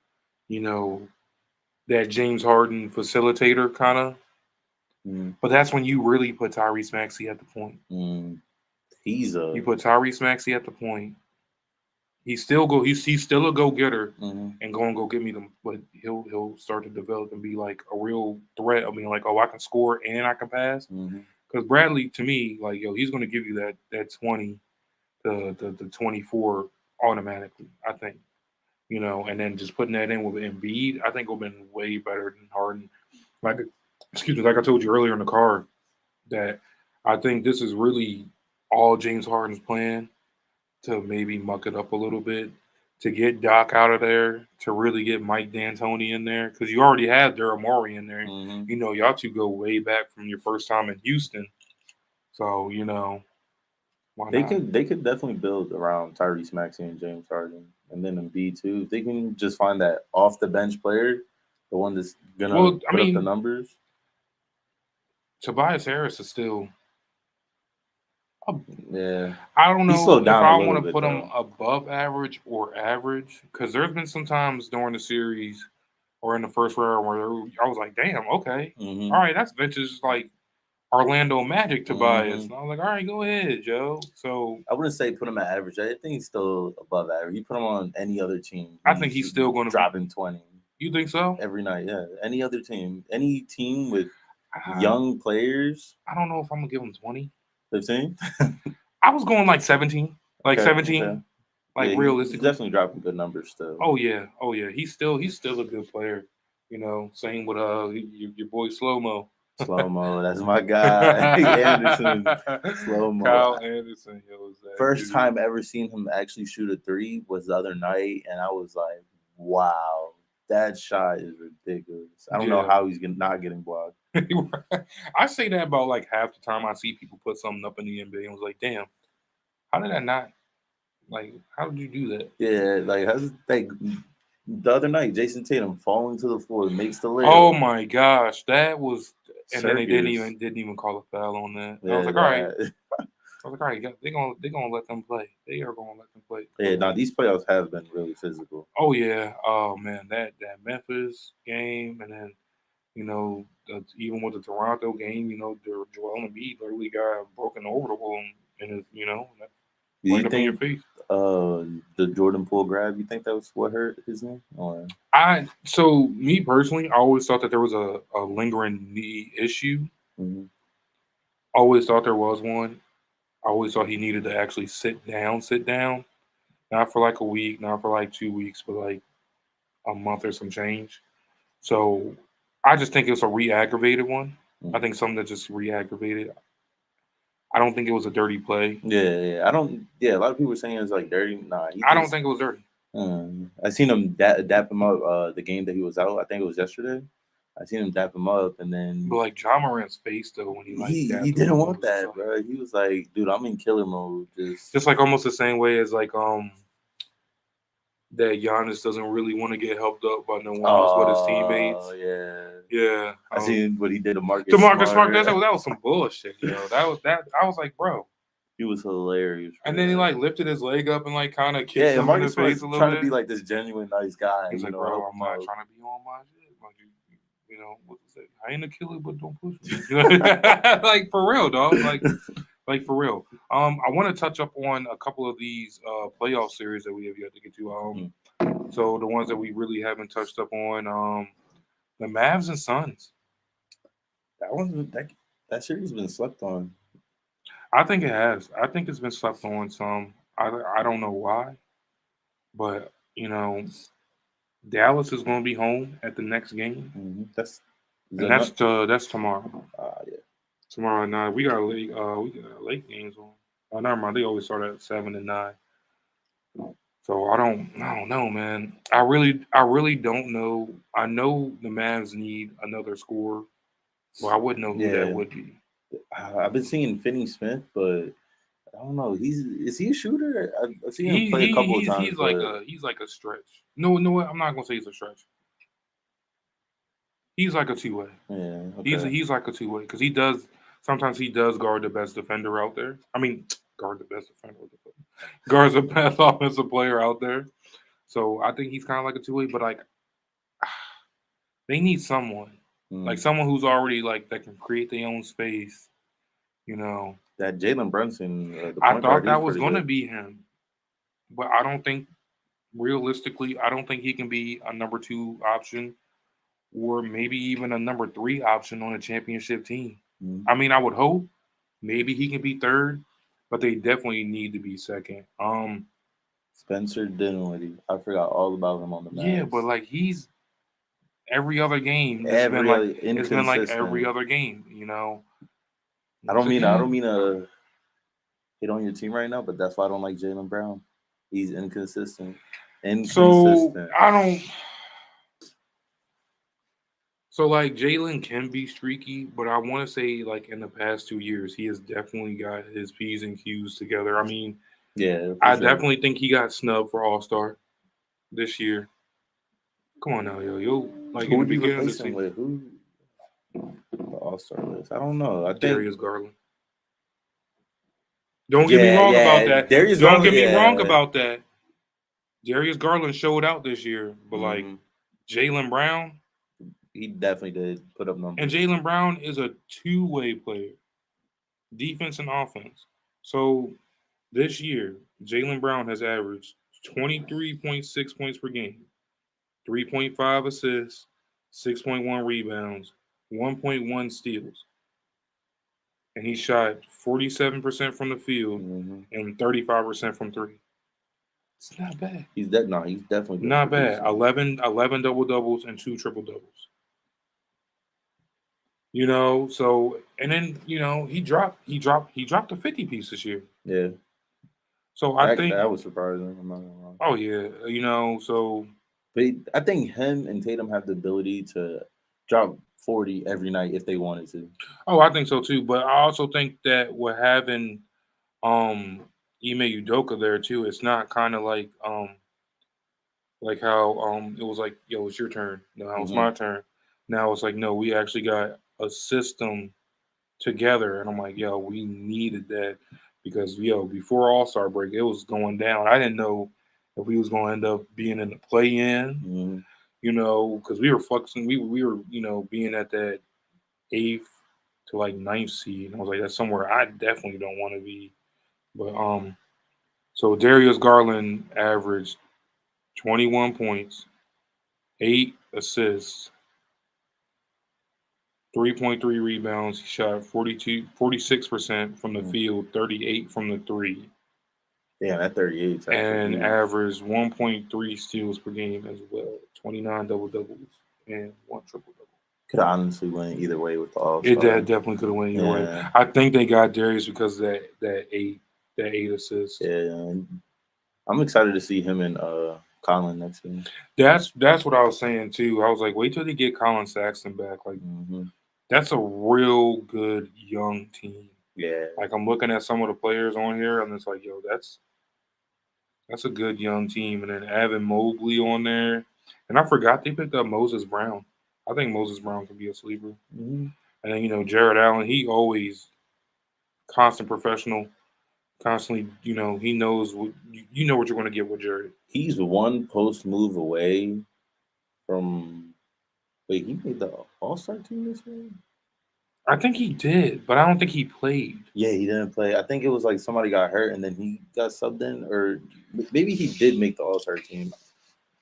that James Harden facilitator kind of, but that's when you really put Tyrese Maxey at the point. You put Tyrese Maxey at the point. He's still a go-getter and go get me them, but he'll start to develop and be like a real threat of being like, oh, I can score and I can pass. Because Bradley, to me, like, yo, he's going to give you that 20 to 24 automatically, I think. And then just putting that in with Embiid, I think will have been way better than Harden. Like I told you earlier in the car, that I think this is really all James Harden's plan, to maybe muck it up a little bit, to get Doc out of there, to really get Mike D'Antoni in there, because you already have Daryl Morey in there. Y'all two go way back from your first time in Houston. So, why they not? could definitely build around Tyrese Maxey and James Harden, and then Embiid too. If they can just find that off the bench player, the one that's gonna put up the numbers. Tobias Harris is still. Yeah, I don't know if I want to put him above average or average, because there's been some times during the series or in the first round where I was like, damn, okay, all right, that's vintage like Orlando Magic Tobias. And I was like, all right, go ahead, Joe. So I wouldn't say put him at average. I think he's still above average. You put him on any other team, I think he's still going to drop in 20. You think so? Every night, yeah. Any other team, any team with young players. I don't know if I'm gonna give him 20. 15? I was going like 17. Like 17. Okay. Like realistically. He's definitely dropping good numbers still. Oh yeah. He's still a good player. Same with your boy Slow-Mo. Slow-Mo, that's my guy. Anderson. Slow-Mo. Kyle Anderson. First time ever seen him actually shoot a 3 was the other night, and I was like, wow, that shot is ridiculous. I don't know how he's not getting blocked. I say that about like half the time I see people put something up in the NBA and was like, damn, how did that not, like, how did you do that? Yeah, like the other night, Jason Tatum falling to the floor makes the layup. Oh my gosh, that was, and then they didn't even call a foul on that. Yeah, I was like, all right, they're gonna let them play. They are gonna let them play. Yeah, now these playoffs have been really physical. Oh yeah, oh man, that Memphis game, and then even with the Toronto game, Joel Embiid literally got broken over the wall, and right up in your face. the Jordan Poole grab. You think that was what hurt his knee? Or So me personally, I always thought that there was a lingering knee issue. mm-hmm. Always thought there was one. I always thought he needed to actually sit down, not for like a week, not for like 2 weeks, but like a month or some change. So I just think it was a re-aggravated one. Mm-hmm. I think something that just re-aggravated. I don't think it was a dirty play. Yeah. I don't. Yeah, a lot of people were saying it was like dirty. Nah, I don't think it was dirty. I seen him dap him up. The game that he was out, I think it was yesterday. I seen him dap him up, and then But like Ja Morant's face though when he didn't want that, bro. He was like, "Dude, I'm in killer mode." Just like almost the same way as like that Giannis doesn't really want to get helped up by no one else but his teammates. Yeah. I seen what he did to Marcus. Smart. That was some bullshit, yo. That was like, bro. He was hilarious. Bro. And then he like lifted his leg up and like kind of kicked him in the face a little bit. Trying to be like this genuine nice guy. He's like, bro, I'm not trying to be on my shit. Like, you know, what is it? I ain't a killer, but don't push me. Like for real, dog. Like for real. I want to touch up on a couple of these playoff series that we have yet to get to. So the ones that we really haven't touched up on, the Mavs and Suns. That series has been slept on. I think it has. I think it's been slept on some. I don't know why, but you know, Dallas is going to be home at the next game. Mm-hmm. That's tomorrow. Yeah. Tomorrow night we got late games on. Never mind. They always start at 7 and 9. So I don't know, man. I really don't know. I know the Mavs need another scorer, but I wouldn't know who that would be. I've been seeing Finney Smith, but I don't know. Is he a shooter? I've seen him play a couple of times. He's like a stretch. No, I'm not gonna say he's a stretch. He's like a two-way. Yeah, okay. He's like a two-way because he does guard the best defender out there. I mean, guard the best defender. Guards the best offensive player out there. So I think he's kind of like a two-way, but like they need someone. Like someone who's already like that can create their own space, you know. That Jalen Brunson. I thought that was going to be him, but I don't think realistically, I don't think he can be a number 2 option, or maybe even a number 3 option on a championship team. I mean, I would hope maybe he can be 3rd, but they definitely need to be 2nd. Spencer Dinwiddie. I forgot all about him on the Mavs. Yeah, but like he's. Every other game, it's been like every other game, you know. I don't mean to hit on your team right now, but that's why I don't like Jaylen Brown. He's inconsistent. So like Jaylen can be streaky, but I want to say like in the past 2 years, he has definitely got his P's and Q's together. I mean, I definitely think he got snubbed for All-Star this year. Come on now, yo. Like who would you replace him with? Who? The All-Star list. I don't know. I think Darius Garland. Don't get me wrong about that. Don't get me wrong about that. Darius Garland showed out this year, but like Jaylen Brown, he definitely did put up numbers. And Jaylen Brown is a two-way player, defense and offense. So this year, Jaylen Brown has averaged 23.6 points per game, 3.5 assists, 6.1 rebounds, 1.1 steals. And he shot 47% from the field and 35% from 3. It's not bad. He's definitely not bad. 11 double-doubles and 2 triple-doubles. You know, so and then, you know, he dropped a 50-piece this year. Yeah. So I think that was surprising. I'm not gonna lie. Oh yeah, you know, so but I think him and Tatum have the ability to drop 40 every night if they wanted to. Oh, I think so too. But I also think that with having Ime Udoka there too, it's not kind of like how it was like, yo, it's your turn. Now it's my turn. Now it's like, no, we actually got a system together, and I'm like, yo, we needed that because before All-Star break, it was going down. I didn't know if we was going to end up being in the play-in, you know, because we were flexing. We were, you know, being at that 8th to like 9th seed. And I was like, that's somewhere I definitely don't want to be. But So Darius Garland averaged 21 points, 8 assists, 3.3 rebounds. He shot 46% from the field, 38 from the three. Yeah, that 38. And averaged 1.3 steals per game as well. 29 double-doubles and 1 triple-double. Could honestly went either way with the All-Star. It definitely could have went either way. I think they got Darius because of that eight assists. Yeah, I'm excited to see him and Colin next year. That's what I was saying too. I was like, wait till they get Colin Sexton back. Like, that's a real good young team. Yeah. Like, I'm looking at some of the players on here, and it's like, yo, that's a good young team. And then having Mobley on there, and I forgot they picked up Moses Brown. I think Moses Brown could be a sleeper. And then Jared Allen, he always constant professional, constantly. He knows what what you're going to get with Jared. He's one post move away from. Wait, he made the All-Star team this year? I think he did, but I don't think he played. Yeah, he didn't play. I think it was like somebody got hurt and then he got subbed in, or maybe he did make the All-Star team.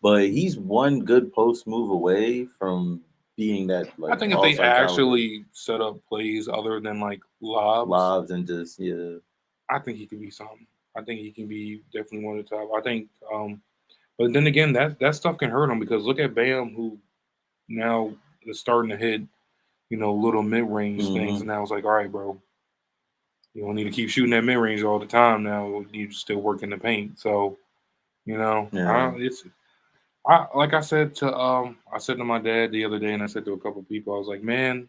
But he's one good post move away from being that. Like, I think if they actually set up plays other than like lobs and just I think he could be something. I think he can be definitely one of the top. I think, but then again, that stuff can hurt him because look at Bam, who now is starting to hit, little mid range things, and now it's like, all right, bro, you don't need to keep shooting that mid range all the time. Now you still work in the paint, so like I said to my dad the other day, and I said to a couple people, I was like, man,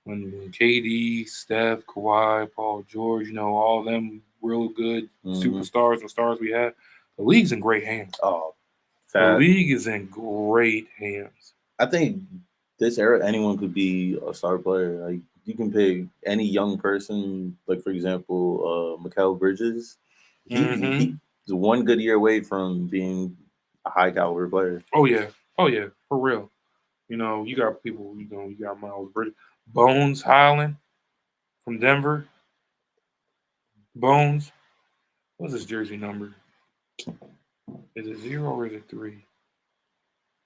when KD, Steph, Kawhi, Paul George, all them real good superstars and stars we had, the league's in great hands. Oh, the league is in great hands. I think this era, anyone could be a star player. Like, you can pick any young person, like for example, Mikal Bridges. He's one good year away from being a high caliber player. Oh yeah, for real. You got people. You got Miles Bridges, Bones Highland from Denver. Bones, what's his jersey number? Is it 0 or is it 3?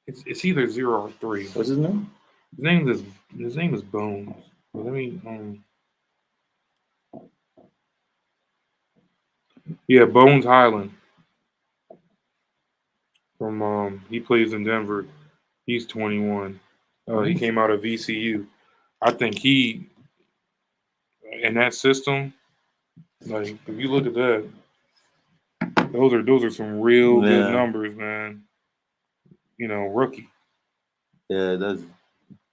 It's either 0 or 3. What's his name? His name is Bones. Let me Bones Highland. From he plays in Denver. He's 21. He came out of VCU. I think he in that system. Like, if you look at that, those are some real good numbers, man. Rookie. Yeah, that's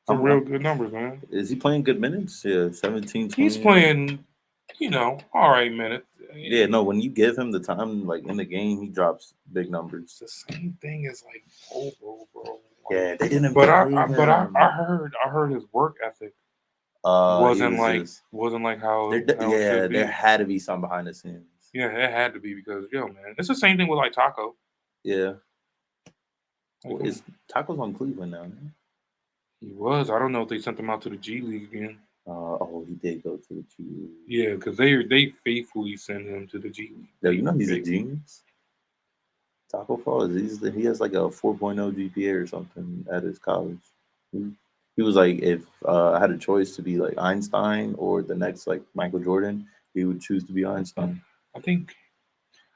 some real good numbers, man. Is he playing good minutes? Yeah, 17, 20. He's playing, all right minutes. Yeah, no, when you give him the time, like in the game, he drops big numbers. The same thing as like Bobo, bro. Yeah, they didn't. But I heard his work ethic wasn't like how. There had to be some behind the scenes. Yeah, it had to be because man, it's the same thing with like Taco. Yeah. Is Taco's on Cleveland now? Man? He was. I don't know if they sent him out to the G League again. He did go to the G League. Yeah, because they faithfully send him to the G League. Yeah, he's a genius. Taco Fall he has like a 4.0 GPA or something at his college. He was like, if I had a choice to be like Einstein or the next like Michael Jordan, he would choose to be Einstein. I think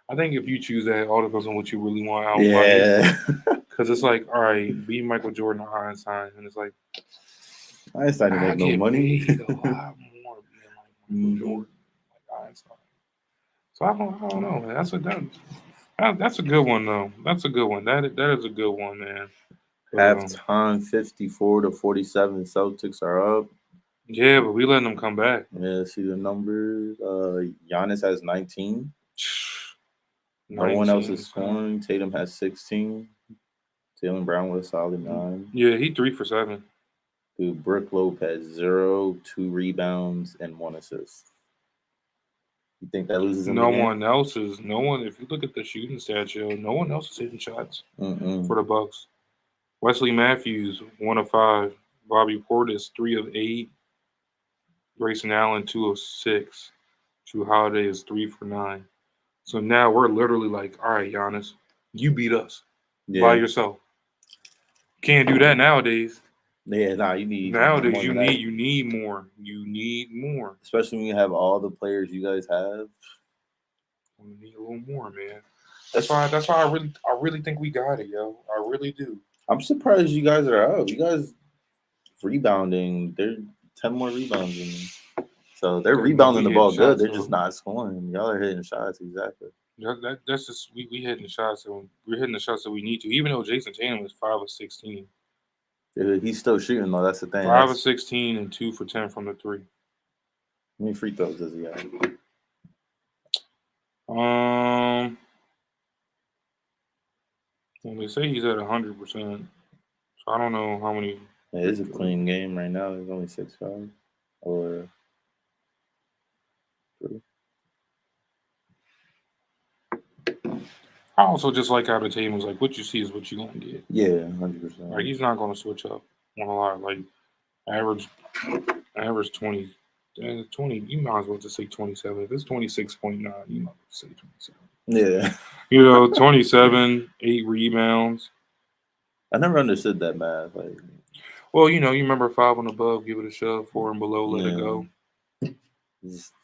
if you choose that, all depends on what you really want out. Yeah. Because it's like, all right, be Michael Jordan or Einstein, and it's like Einstein didn't make no money. Paid a lot more being like Michael Jordan, like Einstein. So I don't know, man. That's a good one though. That's a good one. That is a good one, man. Halftime 54-47. Celtics are up. Yeah, but we letting them come back. Yeah, see the numbers. Giannis has 19. No one else is scoring. Tatum has 16. Jaylen Brown with a solid 9. Yeah, he 3 for 7. Dude, Brook Lopez 0, 2 rebounds, and 1 assist. You think that loses? No one. If you look at the shooting stats, no one else is hitting shots for the Bucks. Wesley Matthews 1 of 5. Bobby Portis 3 of 8. Grayson Allen 2 of 6. Drew Holiday is 3 for 9. So now we're literally like, all right, Giannis, you beat us by yourself. Can't do that nowadays. Yeah, you need nowadays. You need more. You need more, especially when you have all the players you guys have. You need a little more, man. That's why I really think we got it, yo. I really do. I'm surprised you guys are up. You guys rebounding. They're 10 more rebounds than me. So they're rebounding the ball good. They're just not scoring. Y'all are hitting shots, exactly. That's just we hitting the shots. We're hitting the shots that we need to. Even though Jason Tatum is 5 of 16. Yeah, he's still shooting though. That's the thing. 5 of 16 and 2 for 10 from the three. How many free throws does he have? Well, they say he's at 100%. So I don't know how many. Yeah, it's a clean game right now. There's only 6 fouls. Or 3. I also just like how the team was like, what you see is what you're going to get. Yeah, 100%. Like, he's not going to switch up on a lot. Like, average 20. 20, you might as well just say 27. If it's 26.9, you might as well say 27. Yeah. 27, 8 rebounds. I never understood that math. Like, well, you remember 5 and above, give it a shove, 4 and below, let it go.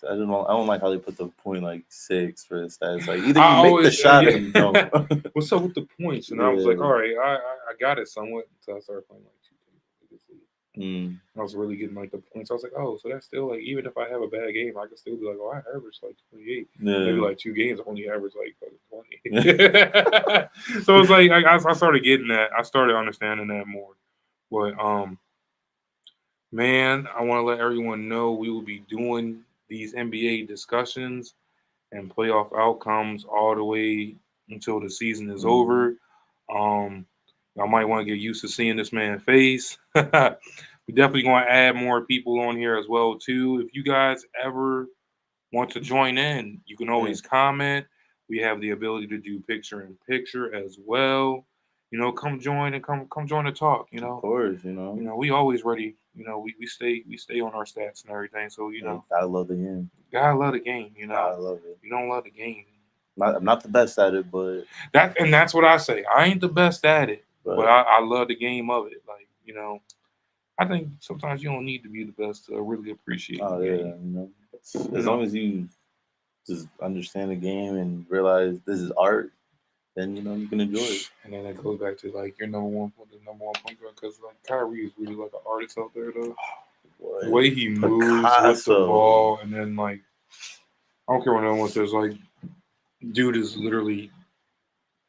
I don't like how they put the point like 6 for the stats. Like either you make the shot or you don't. What's up with the points? And I was like, all right, I got it somewhat until I started playing like 2K. I was really getting like the points. I was like, oh, so that's still like, even if I have a bad game, I can still be like, oh, I averaged like 28. Maybe like 2 games, I only averaged like 20. So it's like I started getting that. I started understanding that more. But man, I want to let everyone know we will be doing these NBA discussions and playoff outcomes all the way until the season is over. Y'all might want to get used to seeing this man's face. We definitely going to add more people on here as well too. If you guys ever want to join in, you can always comment. We have the ability to do picture in picture as well. Come join and come join the talk. Of course, we always ready. We stay on our stats and everything. So I love the game. Gotta love the game. I love it. You don't love the game. I'm not the best at it, but that's what I say. I ain't the best at it, but I love the game of it. Like I think sometimes you don't need to be the best to really appreciate the game. As long as you just understand the game and realize this is art, then you can enjoy it. And then it goes back to like your number one point guard, because like Kyrie is really like an artist out there though. The way he moves with the ball, and then like I don't care what anyone says, like dude is literally,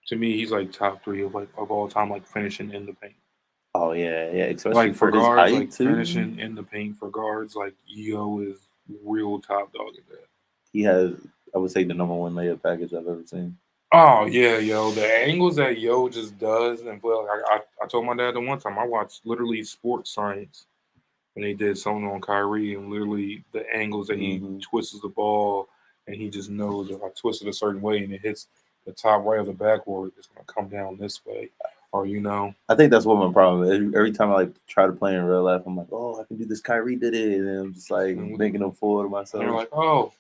to me, he's like top 3 of all time, like finishing in the paint. Oh yeah, especially like for guards, height, like too. Finishing in the paint for guards, like Yo is real top dog at that. He has, I would say, the number 1 layup package I've ever seen. Oh yeah, yo, the angles that Yo just does, and well, I told my dad the one time I watched literally Sports Science, and they did something on Kyrie, and literally the angles that he twists the ball, and he just knows if I twist it a certain way and it hits the top right of the backboard, it's gonna come down this way. Or I think that's what my problem is. Every time I like try to play in real life, I'm like, oh, I can do this. Kyrie did it, and I'm just like making a fool of myself. And you're like, oh,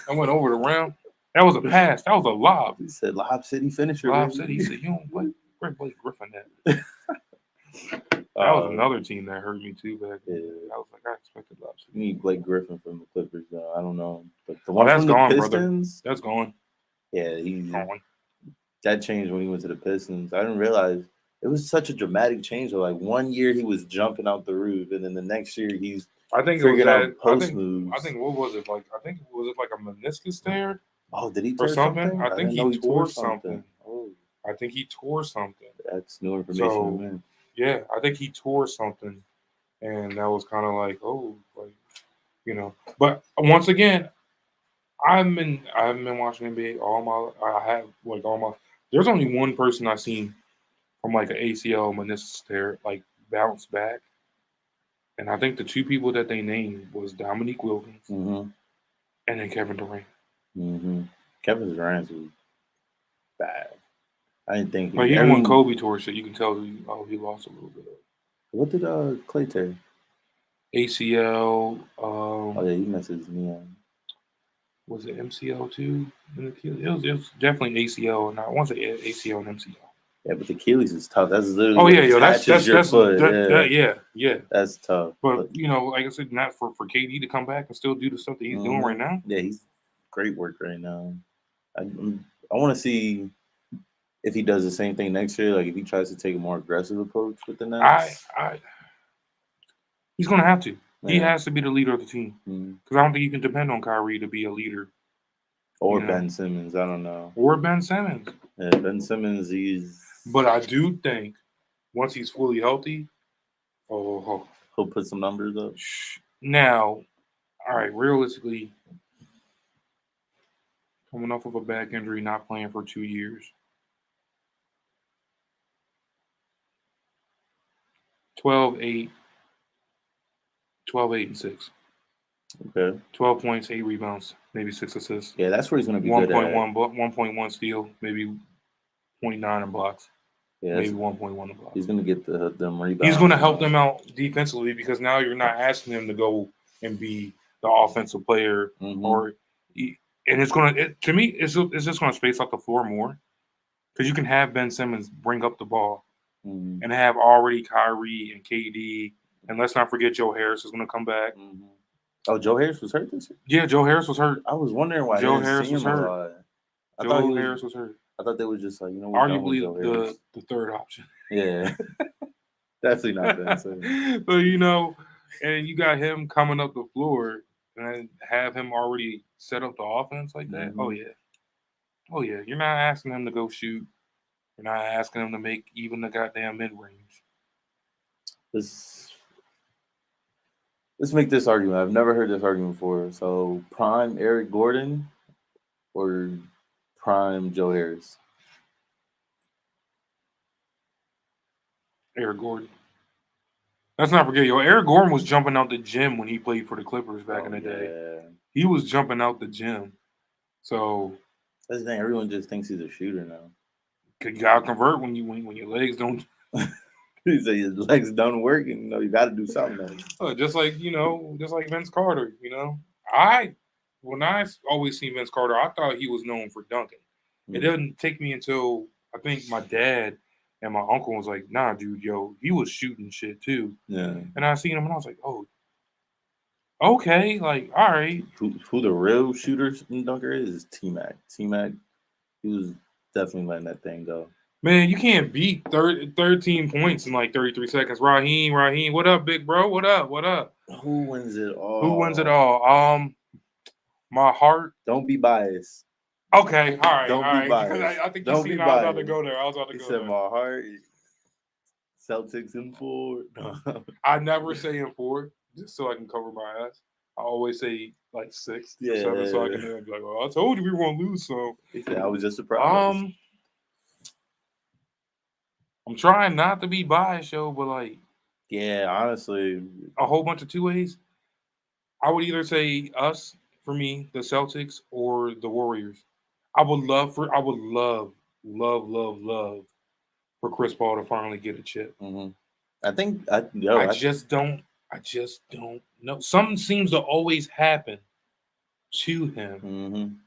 I went over the rim. That was a pass. That was a lob. He said, "Lob City finisher." Lob City. He said, "You don't play. Where Blake Griffin at?" That was another team that hurt me too back then. I was like, I expected Lob City. You need Blake Griffin from the Clippers, though. I don't know, but the one that's from the gone, Pistons, brother. That's gone. Yeah, he's gone. That changed when he went to the Pistons. I didn't realize it was such a dramatic change. Like 1 year he was jumping out the roof, and then the next year he's figuring out post moves. I think what was it like? Was it like a meniscus tear? Oh, did he tear something? I think he tore something. Oh. I think he tore something. That's new information. So, man. Yeah, I think he tore something, and that was kind of like, oh, like But once again, I've been watching NBA all my. There's only one person I've seen from like an ACL meniscus tear like bounce back, and I think the 2 people that they named was Dominique Wilkins and then Kevin Durant. Kevin Durant was bad. I didn't think. But even when Kobe tore shit, you can tell he lost a little bit of it. What did Clay tear? ACL. Oh yeah, he messed his knee up. Was it MCL too? It was definitely ACL, and I want to say ACL and MCL. Yeah, but the Achilles is tough. That's literally that's your foot. Yeah. That's tough. But like I said, not for KD to come back and still do the stuff that he's doing right now. Yeah, he's great work right now. I want to see if he does the same thing next year. Like if he tries to take a more aggressive approach with the Nets. He's gonna have to. Yeah. He has to be the leader of the team because I don't think you can depend on Kyrie to be a leader. Or Ben Simmons, I don't know. Or Ben Simmons. Yeah, Ben Simmons, But I do think once he's fully healthy, he'll put some numbers up. Now, all right, realistically, coming off of a back injury, not playing for 2 years. 12-8 and 6. Okay. 12 points, 8 rebounds, maybe 6 assists. Yeah, that's where he's going to be good at. 1.1 steal, maybe 0.9 in blocks. Yeah, maybe 1.1 in blocks. He's going to get them rebounds. He's going to help them out defensively because now you're not asking him to go and be the offensive player and it's going to to me it's just going to space out the floor more because you can have Ben Simmons bring up the ball and have already Kyrie and KD, and let's not forget Joe Harris is going to come back. Oh, Joe Harris was hurt this year? Yeah, Joe Harris was hurt. I was wondering why Joe Harris was hurt. Harris was hurt. I thought they were just like, arguably the third option. Yeah. Definitely not Ben Simmons. But, and you got him coming up the floor and have him already set up the offense like that. Oh, yeah. You're not asking him to go shoot. You're not asking him to make even the goddamn mid-range. Let's make this argument. I've never heard this argument before. So, prime Eric Gordon or prime Joe Harris? Eric Gordon. Let's not forget, Eric Gordon was jumping out the gym when he played for the Clippers back in the day. He was jumping out the gym. So that's the thing. Everyone just thinks he's a shooter now. You gotta convert when your legs don't. You say your legs don't work, and you got to do something. Just like Vince Carter. When I always seen Vince Carter, I thought he was known for dunking. It didn't take me until I think my dad and my uncle was like, "Nah, dude, he was shooting shit too." Yeah. And I seen him, and I was like, "Oh, okay, like all right." Who the real shooter and dunker is T-Mac. T-Mac, he was definitely letting that thing go. Man, you can't beat 13 points in like 33 seconds. Raheem, what up, big bro? What up? Who wins it all? My heart. Don't be biased. Okay, all right. Don't be biased. I think you seen I was about to go there. He said my heart. Celtics in 4. I never say in 4, just so I can cover my ass. I always say like 6 or 7, so I can be like, "Well, I told you we were gonna lose." So he said, I was just surprised. I'm trying not to be biased, but yeah, honestly, a whole bunch of 2-ways. I would either say us for me, the Celtics, or the Warriors. I would love for Chris Paul to finally get a chip. I think I just don't know. Something seems to always happen to him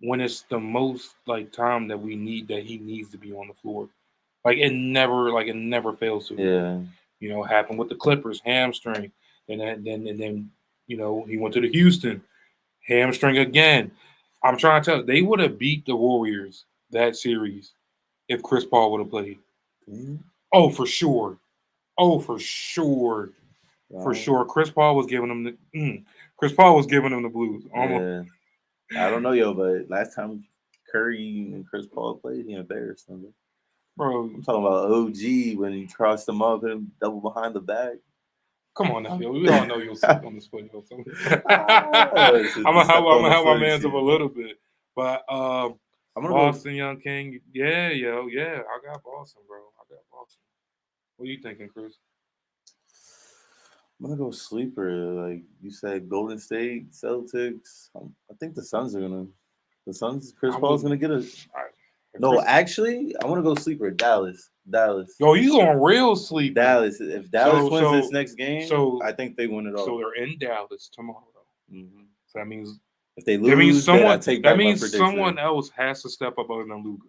when it's the most time that he needs to be on the floor. It never fails to. Yeah. Happen with the Clippers, hamstring, and then he went to the Houston, hamstring again. I'm trying to tell you, they would have beat the Warriors that series if Chris Paul would have played. Oh, for sure. Wow. For sure. Chris Paul was giving them the blues. Yeah. I don't know, but last time Curry and Chris Paul played, he embarrassed them. Bro, I'm talking about OG when he crossed them up and double behind the back. Come on now, We all know you'll sleep on this foot. I'm gonna help my man's up a little bit, but Boston, Young King, yeah. I got Boston, bro. What are you thinking, Cris? I'm gonna go sleeper. Like you said, Golden State, Celtics. I think the Suns are gonna. The Suns, Chris Paul's gonna get a. No, actually, I want to go sleeper. Dallas. Yo, you going real sleep? Dallas. If Dallas wins this next game, I think they win it all. So they're in Dallas tomorrow. Mm-hmm. So that means If they lose, then I take back my prediction. Someone else has to step up other than Luka.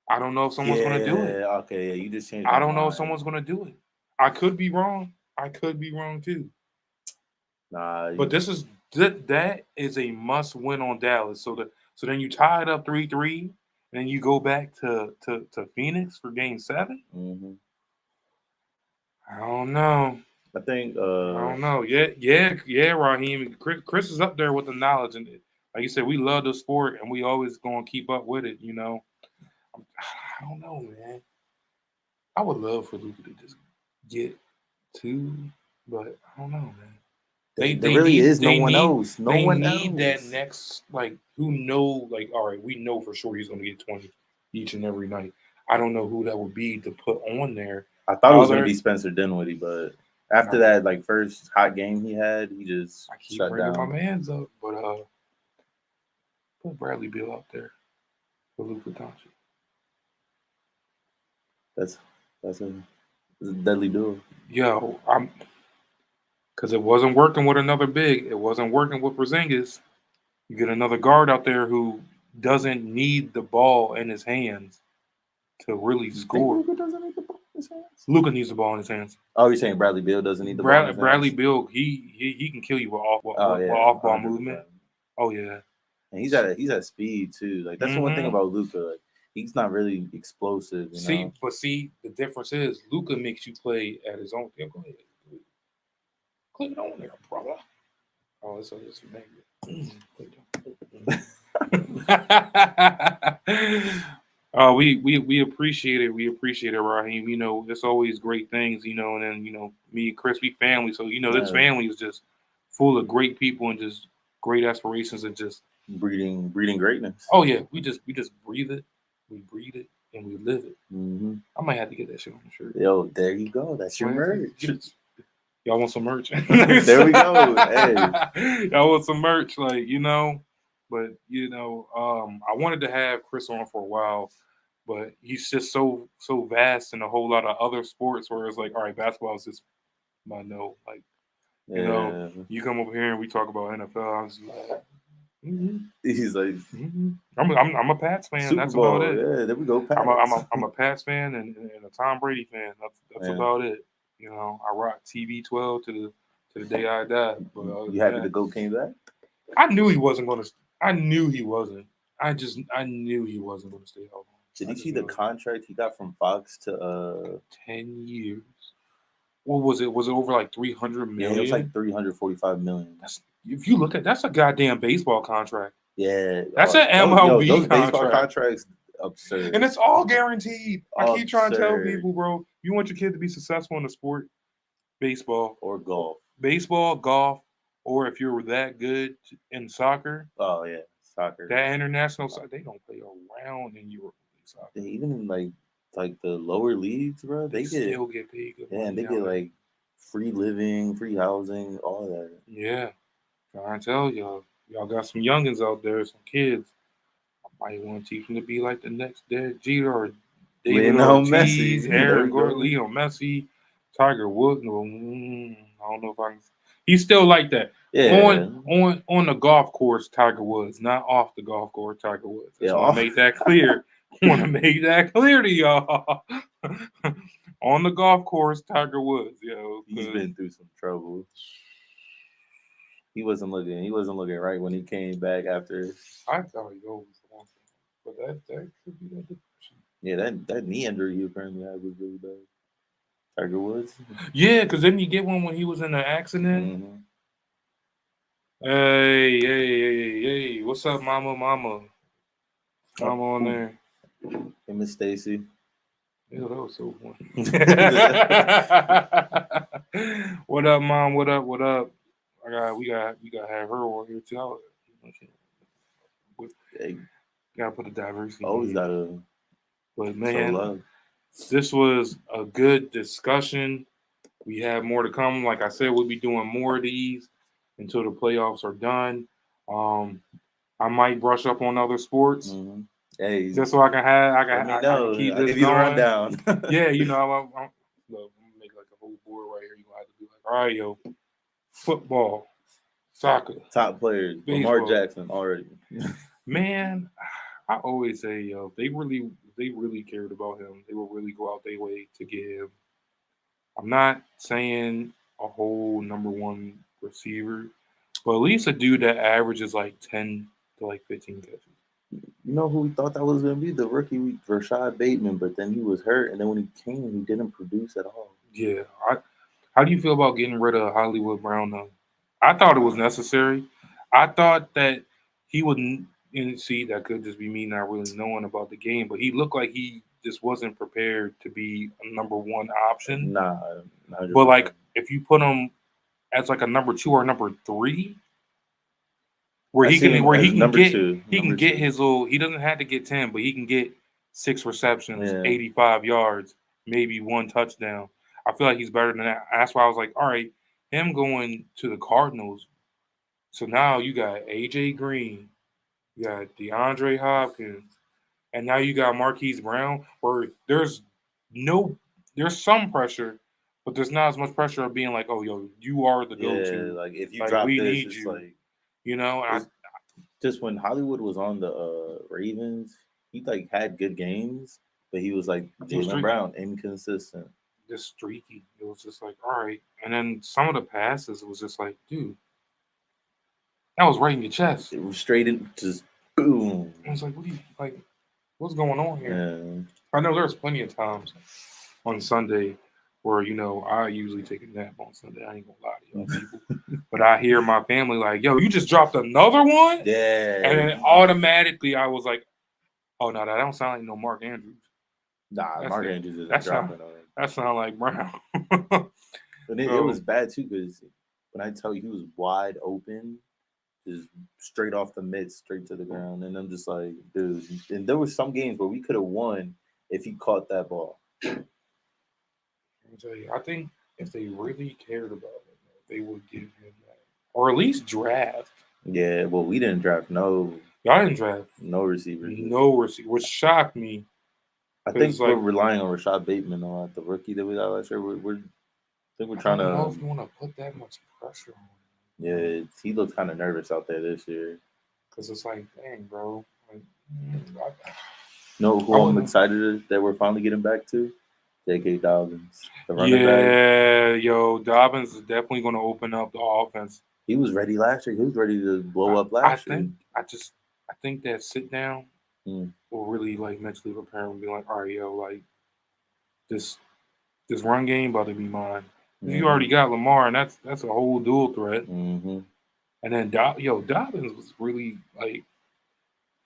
I don't know if someone's going to do it. Okay, yeah, you just changed. I don't know if someone's going to do it. I could be wrong. I could be wrong too. Nah, but that is a must win on Dallas. So then you tie it up 3-3, and then you go back to Phoenix for Game 7. Mm-hmm. I don't know. I think. I don't know. Yeah, Raheem. Cris is up there with the knowledge, and like you said, we love the sport, and we always gonna keep up with it. I don't know, man. I would love for Luka to just get 2, but I don't know, man. There really is no one else. No one else. They need that next, who know, all right, we know for sure he's going to get 20 each and every night. I don't know who that would be to put on there. I thought it was going to be Spencer Dinwiddie, but after that, first hot game he had, he just shut down. My man's up, but put Bradley Beal out there for Luka Doncic. That's a deadly duo. Yo, because it wasn't working with another big. It wasn't working with Porzingis. You get another guard out there who doesn't need the ball in his hands to really score. Luka doesn't need the ball in his hands? Luka needs the ball in his hands. Oh, you're saying Bradley Beal doesn't need the ball in his hands? Bradley Beal, he can kill you with off-ball movement. Oh, yeah. And he's at speed, too. That's the one thing about Luka. He's not really explosive. But the difference is Luka makes you play at his own. Yeah, go ahead. Click it on there, brother. Oh, it's we appreciate it. We appreciate it, Raheem. It's always great things, and then, me and Cris, we family. So, this family is just full of great people and just great aspirations and just breeding greatness. Oh, yeah. We just breathe it. We breathe it and we live it. Mm-hmm. I might have to get that shit on the shirt. Yo, there you go. That's your merch. Y'all want some merch? There we go. Hey. Y'all want some merch, But I wanted to have Cris on for a while, but he's just so vast in a whole lot of other sports where it's all right, basketball is just my no. You come over here and we talk about NFL. I'm just like, he's like, I'm a Pats fan. Super That's Bowl. about it. Yeah, there we go. Pats. I'm a Pats fan and a Tom Brady fan. That's about it. I rock TB12 to the day I die. But you happy the GOAT came back? I knew he wasn't going to. I knew he wasn't. I knew he wasn't going to stay out. Did you see the contract he got from Fox to 10 years? What was it? Was it over $300 million? Yeah, it was $345 million. If you look at that's a goddamn baseball contract. Yeah, that's an MLB those contract. Baseball contracts absurd, and it's all guaranteed. I keep trying to tell people, bro, you want your kid to be successful in the sport, baseball or golf, golf, or if you're that good in soccer. Oh yeah, soccer. That international soccer, they don't play around in Europe. Soccer. Even in like the lower leagues, bro, they still get paid good money. Yeah, and they get free living, free housing, all that. Yeah, trying to tell y'all got some youngins out there, some kids. I might want to teach them to be like the next Derek Jeter or David Ortiz, Aaron Gordon, Leo Messi, Tiger Woods. I don't know if I can. He's still like that. Yeah. On the golf course, Tiger Woods, not off the golf course, Tiger Woods. I want to make that clear. I want to make that clear to y'all. On the golf course, Tiger Woods, he's been through some trouble. He wasn't looking right when he came back after. I thought he was one thing, but that could be that depression. Yeah, that knee injury he apparently had was really bad. Tiger Woods. Yeah, because didn't you get one when he was in an accident? Mm-hmm. Hey, what's up, mama on there? Hey, Miss Stacy. Yeah, that was so fun. What up, mom? What up? We got to have her on here too. Gotta put a diversity. Always gotta. But man, this was a good discussion. We have more to come. Like I said, we'll be doing more of these until the playoffs are done. I might brush up on other sports. Mm-hmm. Hey, just so I can keep this going. Rundown. Yeah, I'm gonna make a whole board right here. You gonna have to be all right, football, Soccer. Top players. Baseball. Lamar Jackson already. Man, I always say, yo, they really cared about him. They will really go out their way to get him. I'm not saying a whole number one receiver, but at least a dude that averages like 10 to like 15 catches. You know who we thought that was going to be? The rookie, Rashad Bateman, but then he was hurt, and then when he came, he didn't produce at all. Yeah. How do you feel about getting rid of Hollywood Brown, though? I thought it was necessary. I thought that he wouldn't, and see, that could just be me not really knowing about the game, but he looked like he just wasn't prepared to be a number one option. Nah. But, like, if you put him as, like, a number 2 or number 3, where he can get his little, he doesn't have to get 10, but he can get 6 receptions, 85 yards, maybe 1 touchdown. I feel like he's better than that. That's why I was like, all right, him going to the Cardinals. So now you got AJ Green, you got DeAndre Hopkins, and now you got Marquise Brown, where there's some pressure, but there's not as much pressure of being like, oh, yo, you are the go-to. Yeah, like if you drop this, it's you. Like, you know, just when Hollywood was on the Ravens, he like had good games, but he was like Jaylen Brown, inconsistent. Just streaky. It was just like, all right. And then some of the passes was just like, dude, that was right in your chest. It was straight in, just boom. I was like, what's going on here? Yeah. I know there's plenty of times on Sunday where, you know, I usually take a nap on Sunday. I ain't gonna lie to y'all people. But I hear my family like, yo, you just dropped another one? Yeah. And then automatically I was like, oh, no, that don't sound like no Mark Andrews. Nah, Mark Andrews isn't dropping on it. That sounds like Brown. But it was bad, too, because when I tell you he was wide open, just straight off the mid, straight to the ground. And I'm just like, dude. And there were some games where we could have won if he caught that ball. Let me tell you, I think if they really cared about him, they would give him that. Or at least draft. Yeah, well, we didn't draft Y'all didn't draft. No receivers. No receivers, which shocked me. I think we're relying on Rashad Bateman a lot, the rookie that we got last year. I think we're trying to. I don't know if you want to put that much pressure on him. Yeah, he looks kind of nervous out there this year. Because it's like, dang, bro. Like, know who I'm excited that we're finally getting back to? J.K. Dobbins. The running back. Yo, Dobbins is definitely going to open up the offense. He was ready last year. He was ready to blow up last year. I think that sit down will really like mentally prepare him and be like, all right, yo, like this run game about to be mine. You already got Lamar, and that's a whole dual threat. Mm-hmm. And then Dobbins was really like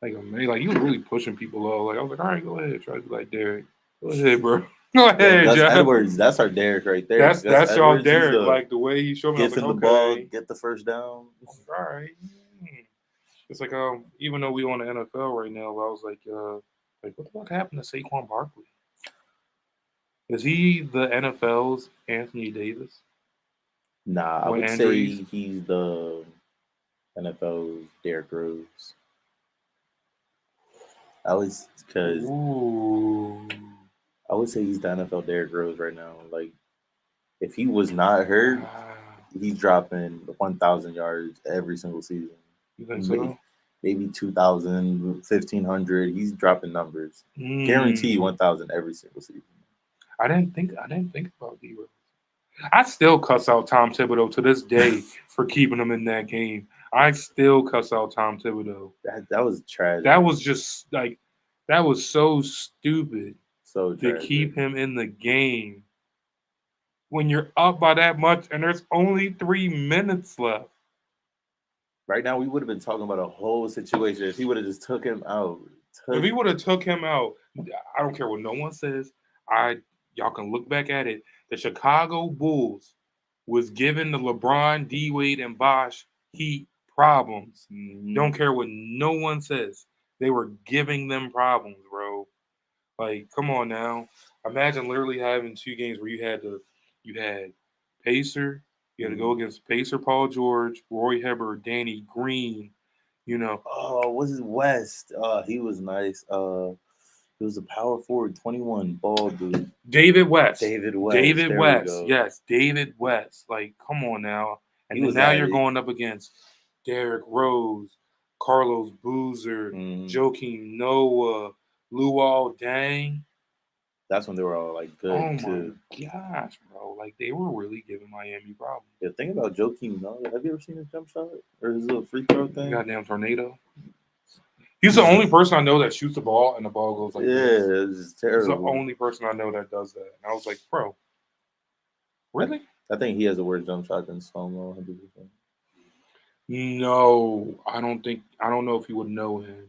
amazing. Like he was really pushing people up. Like I was like, all right, go ahead, try to be like Derek. Go ahead, bro. Go ahead, that's John. Edwards. That's our Derek right there. That's y'all Derek. Like the way he showed me, gets in the ball, get the first down. All right. It's like even though we on the NFL right now, I was like what the fuck happened to Saquon Barkley? Is he the NFL's Anthony Davis? Nah, I would say he's the NFL's Derrick Rose. I would say he's the NFL Derrick Rose right now. Like, if he was not hurt, he's dropping 1,000 yards every single season. You think so? Maybe 2,000, 1,500. He's dropping numbers. Guarantee 1,000 every single season. I didn't think about D-Rose. I still cuss out Tom Thibodeau to this day for keeping him in that game. I still cuss out Tom Thibodeau. That was tragic. That was just like that was so stupid. So to keep him in the game when you're up by that much and there's only 3 minutes left. Right now, we would have been talking about a whole situation if he would have just took him out. If he would have took him out, I don't care what no one says. Y'all can look back at it. The Chicago Bulls was giving the LeBron, D-Wade, and Bosh Heat problems. Mm-hmm. Don't care what no one says. They were giving them problems, bro. Like, come on now. Imagine literally having 2 games where you had Pacer. You had to go against Pacer, Paul George, Roy Hibbert, Danny Green. You know. Oh, what's his West? He was nice. He was a power forward, 21, bald dude. David West. Yes, David West. Like, come on now. And then now you're going up against Derrick Rose, Carlos Boozer, Joakim Noah, Luol Deng. That's when they were all like good too. Oh my gosh, bro! Like they were really giving Miami problems. Yeah, think about Joakim Noah. Have you ever seen his jump shot or his little free throw thing? Goddamn tornado. He's the only person I know that shoots the ball and the ball goes like this. Yeah, it's terrible. He's the only person I know that does that. And I was like, bro, really? I think he has a worse jump shot than Slomo. 100%. No, I don't know if you would know him,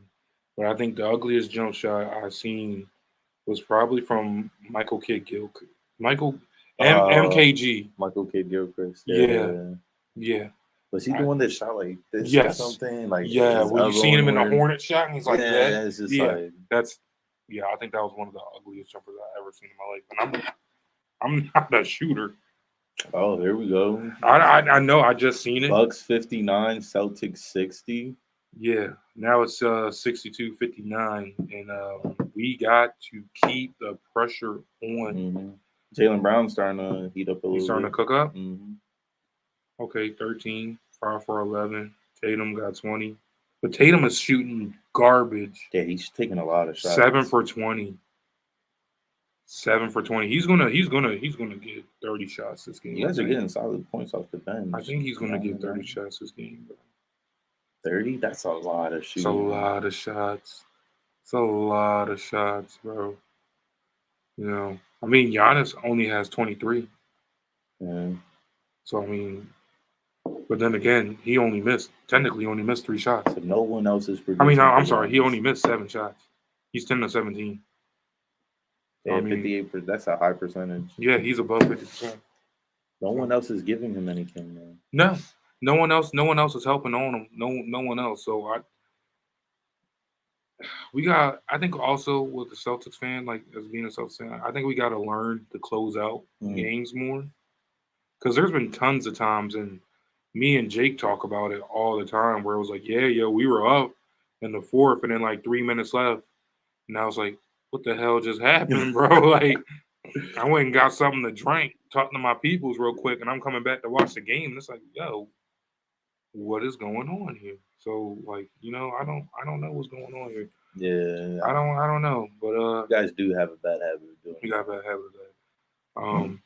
but I think the ugliest jump shot I've seen was probably from Michael Kidd-Gilchrist. MKG. Michael Kidd-Gilchrist. Yeah. Was he the one that shot like this or something? Like well, you seen him in the Hornet shot and he's like that. It's just like I think that was one of the ugliest jumpers I've ever seen in my life. And I'm not a shooter. Oh, here we go. I know. I just seen it. Bucks 59, Celtics 60. Yeah, now it's 62-59, and we got to keep the pressure on. Jaylen Brown's starting to heat up a little. He's starting to cook up. Okay, 13, 5 for 11. Tatum got 20, but Tatum is shooting garbage. Yeah, he's taking a lot of shots. 7 for 20. 7 for 20. He's gonna get 30 shots this game. You guys are getting solid points off the bench. I think he's gonna get 30 shots this game, bro. 30? That's a lot of shooting. It's a lot of shots. It's a lot of shots, bro. You know, I mean, Giannis only has 23. Yeah. So I mean, but then again, he technically only missed 3 shots. So no one else is producing. I mean, I'm sorry, he only missed 7 shots. He's 10 to 17. Yeah, 58%. That's a high percentage. Yeah, he's above 50%. No one else is giving him anything, man. No one else is helping on him. No one else. So I think also with the Celtics fan, like as being a Celtics fan, I think we got to learn to close out games more. Because there's been tons of times, and me and Jake talk about it all the time, where it was like, we were up in the 4th, and then like 3 minutes left, and I was like, what the hell just happened, bro? Like, I went and got something to drink, talking to my peoples real quick, and I'm coming back to watch the game, and it's like, yo, what is going on here? So, like, you know, I don't know what's going on here. Yeah, I don't know, but you guys do have a bad habit of doing. We got a bad habit of that.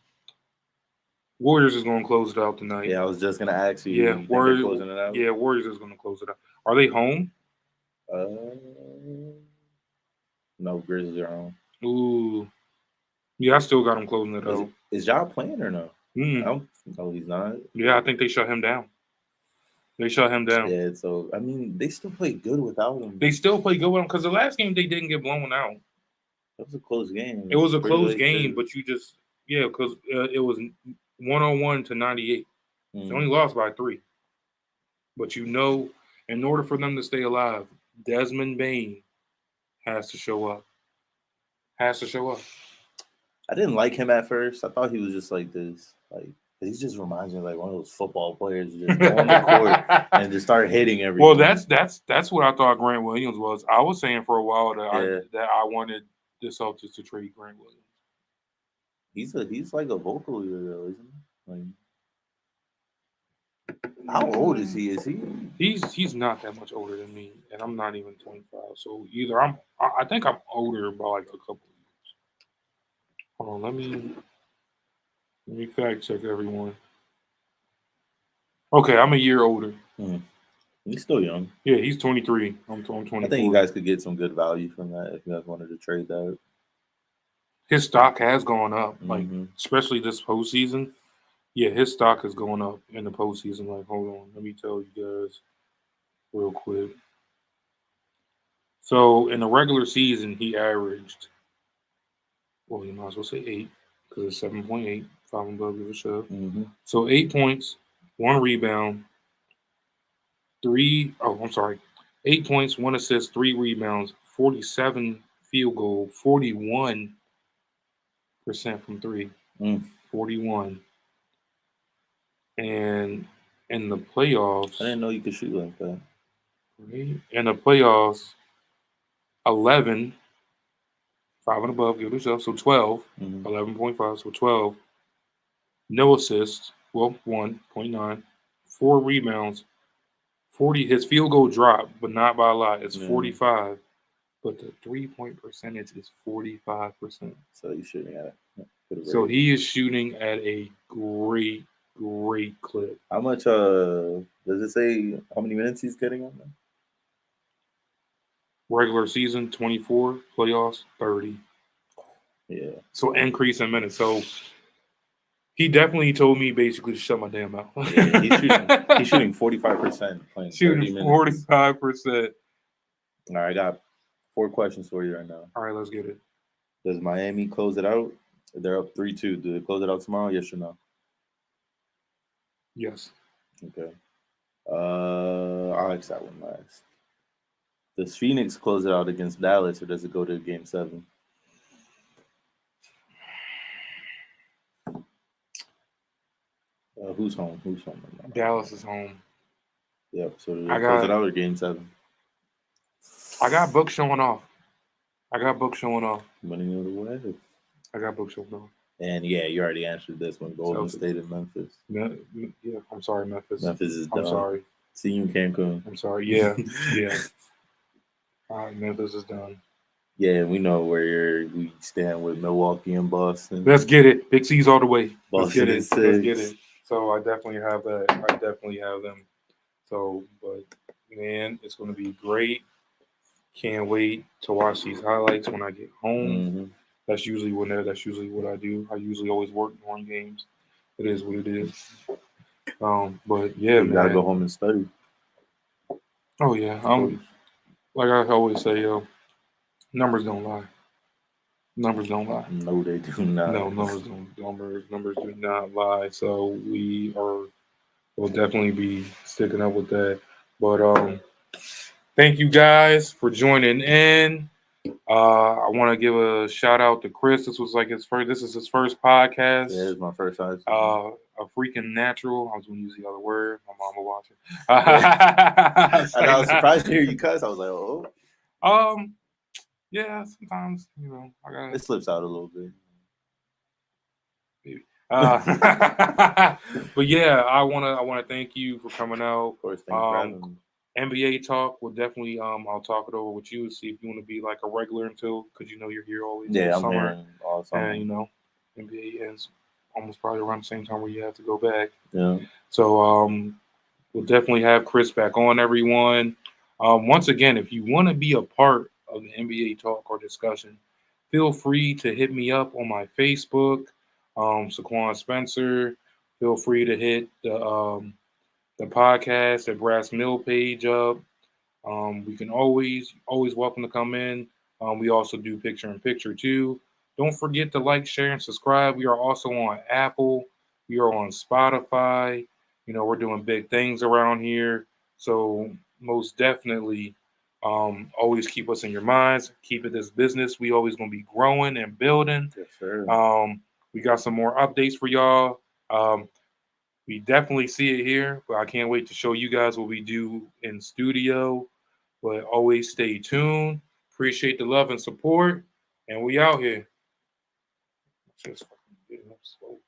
Warriors is going to close it out tonight. Yeah, I was just going to ask you. Yeah, Warriors closing it out. Yeah, Warriors is going to close it out. Are they home? No, Grizzlies are home. Ooh. Yeah, I still got him closing it out. Is y'all playing or no? No, he's not. Yeah, I think they shut him down. Yeah, so, I mean, they still play good without him. They still play good with him because the last game they didn't get blown out. That was a close game. It was a close game, but you just, because it was 101 to 98. They only lost by 3. But you know, in order for them to stay alive, Desmond Bane has to show up. I didn't like him at first. I thought he was just like this. Like, he just reminds me of like one of those football players who just go on the court and just start hitting everything. Well, that's what I thought Grant Williams was. I was saying for a while that I wanted the Celtics to trade Grant Williams. He's like a vocal leader though, isn't he? Like, how old is he? He's not that much older than me, and I'm not even 25. So either I think I'm older by like a couple of years. Hold on, let me fact check everyone. Okay, I'm a year older. He's still young. Yeah, he's 23. I'm 24. I think you guys could get some good value from that if you guys wanted to trade that. His stock has gone up, like especially this postseason. Yeah, his stock is going up in the postseason. Like, hold on, let me tell you guys real quick. So in the regular season, he averaged, well, you might as well say 8 because it's 7.8. 5 above give a shove. So 8 points, 1 rebound, 8 points, 1 assist, 3 rebounds, 47 field goal, 41% from 3. 41. And in the playoffs, I didn't know you could shoot like that. Right? In the playoffs, 11, 5 and above, give it a shove, so 12, 11.5, so 12. No assists, well, 1.9, 4 rebounds, 40. His field goal dropped, but not by a lot. It's 45, but the 3-point percentage is 45%. So he's shooting at it. So he is shooting at a great clip. How much? Does it say how many minutes he's getting on there? Regular season 24, playoffs 30. Yeah. So increase in minutes. So he definitely told me basically to shut my damn mouth. Yeah, he's shooting 45% playing 30 minutes. 45%. All right, I got 4 questions for you right now. All right, let's get it. Does Miami close it out? They're up 3-2. Do they close it out tomorrow? Yes or no? Yes. Okay. I'll ask that one last. Does Phoenix close it out against Dallas, or does it go to Game 7? Who's home? Dallas is home. Yep. So do they close it out or Game 7? I got books showing off. Money on the way. I got books showing off. And yeah, you already answered this one. Golden State and Memphis. Yeah, I'm sorry, Memphis. Memphis is done. I'm sorry. See you in Cancun. I'm sorry. Yeah. All right, Memphis is done. Yeah, we know where we stand with Milwaukee and Boston. Let's get it. Big C's all the way. Boston Let's get it. So I definitely have that. I definitely have them. So, but man, it's going to be great. Can't wait to watch these highlights when I get home. Mm-hmm. That's usually what I do. I usually always work during games. It is what it is. But yeah, you gotta go home and study. Oh yeah, like I always say, numbers don't lie. Numbers don't lie. No, they do not. No, numbers do not lie. So we'll definitely be sticking up with that. But thank you guys for joining in. I want to give a shout out to Cris. This is his first podcast. Yeah, it's my first time. A freaking natural. I was going to use the other word. My mom will watch it. I was surprised to hear you cuss. I was like, oh. Yeah, sometimes it slips out a little bit. Maybe. But yeah, I wanna thank you for coming out. Of course, thank you for having me. NBA talk will definitely I'll talk it over with you, see if you want to be like a regular because you're here always. Yeah, I'm here all summer. And NBA ends almost probably around the same time where you have to go back. Yeah. So we'll definitely have Cris back on, everyone. Once again, if you want to be a part of the NBA talk or discussion, feel free to hit me up on my Facebook, Saquon Spencer. Feel free to hit the podcast at Brass Mill page up. We can always welcome to come in. We also do picture-in-picture too. Don't forget to like, share, and subscribe. We are also on Apple. We are on Spotify. We're doing big things around here. So most definitely, always keep us in your minds. Keep it this business. We always going to be growing and building. Yes, sir. We got some more updates for y'all. We definitely see it here, but I can't wait to show you guys what we do in studio. But always stay tuned. Appreciate the love and support. And we out here. Just getting up slow.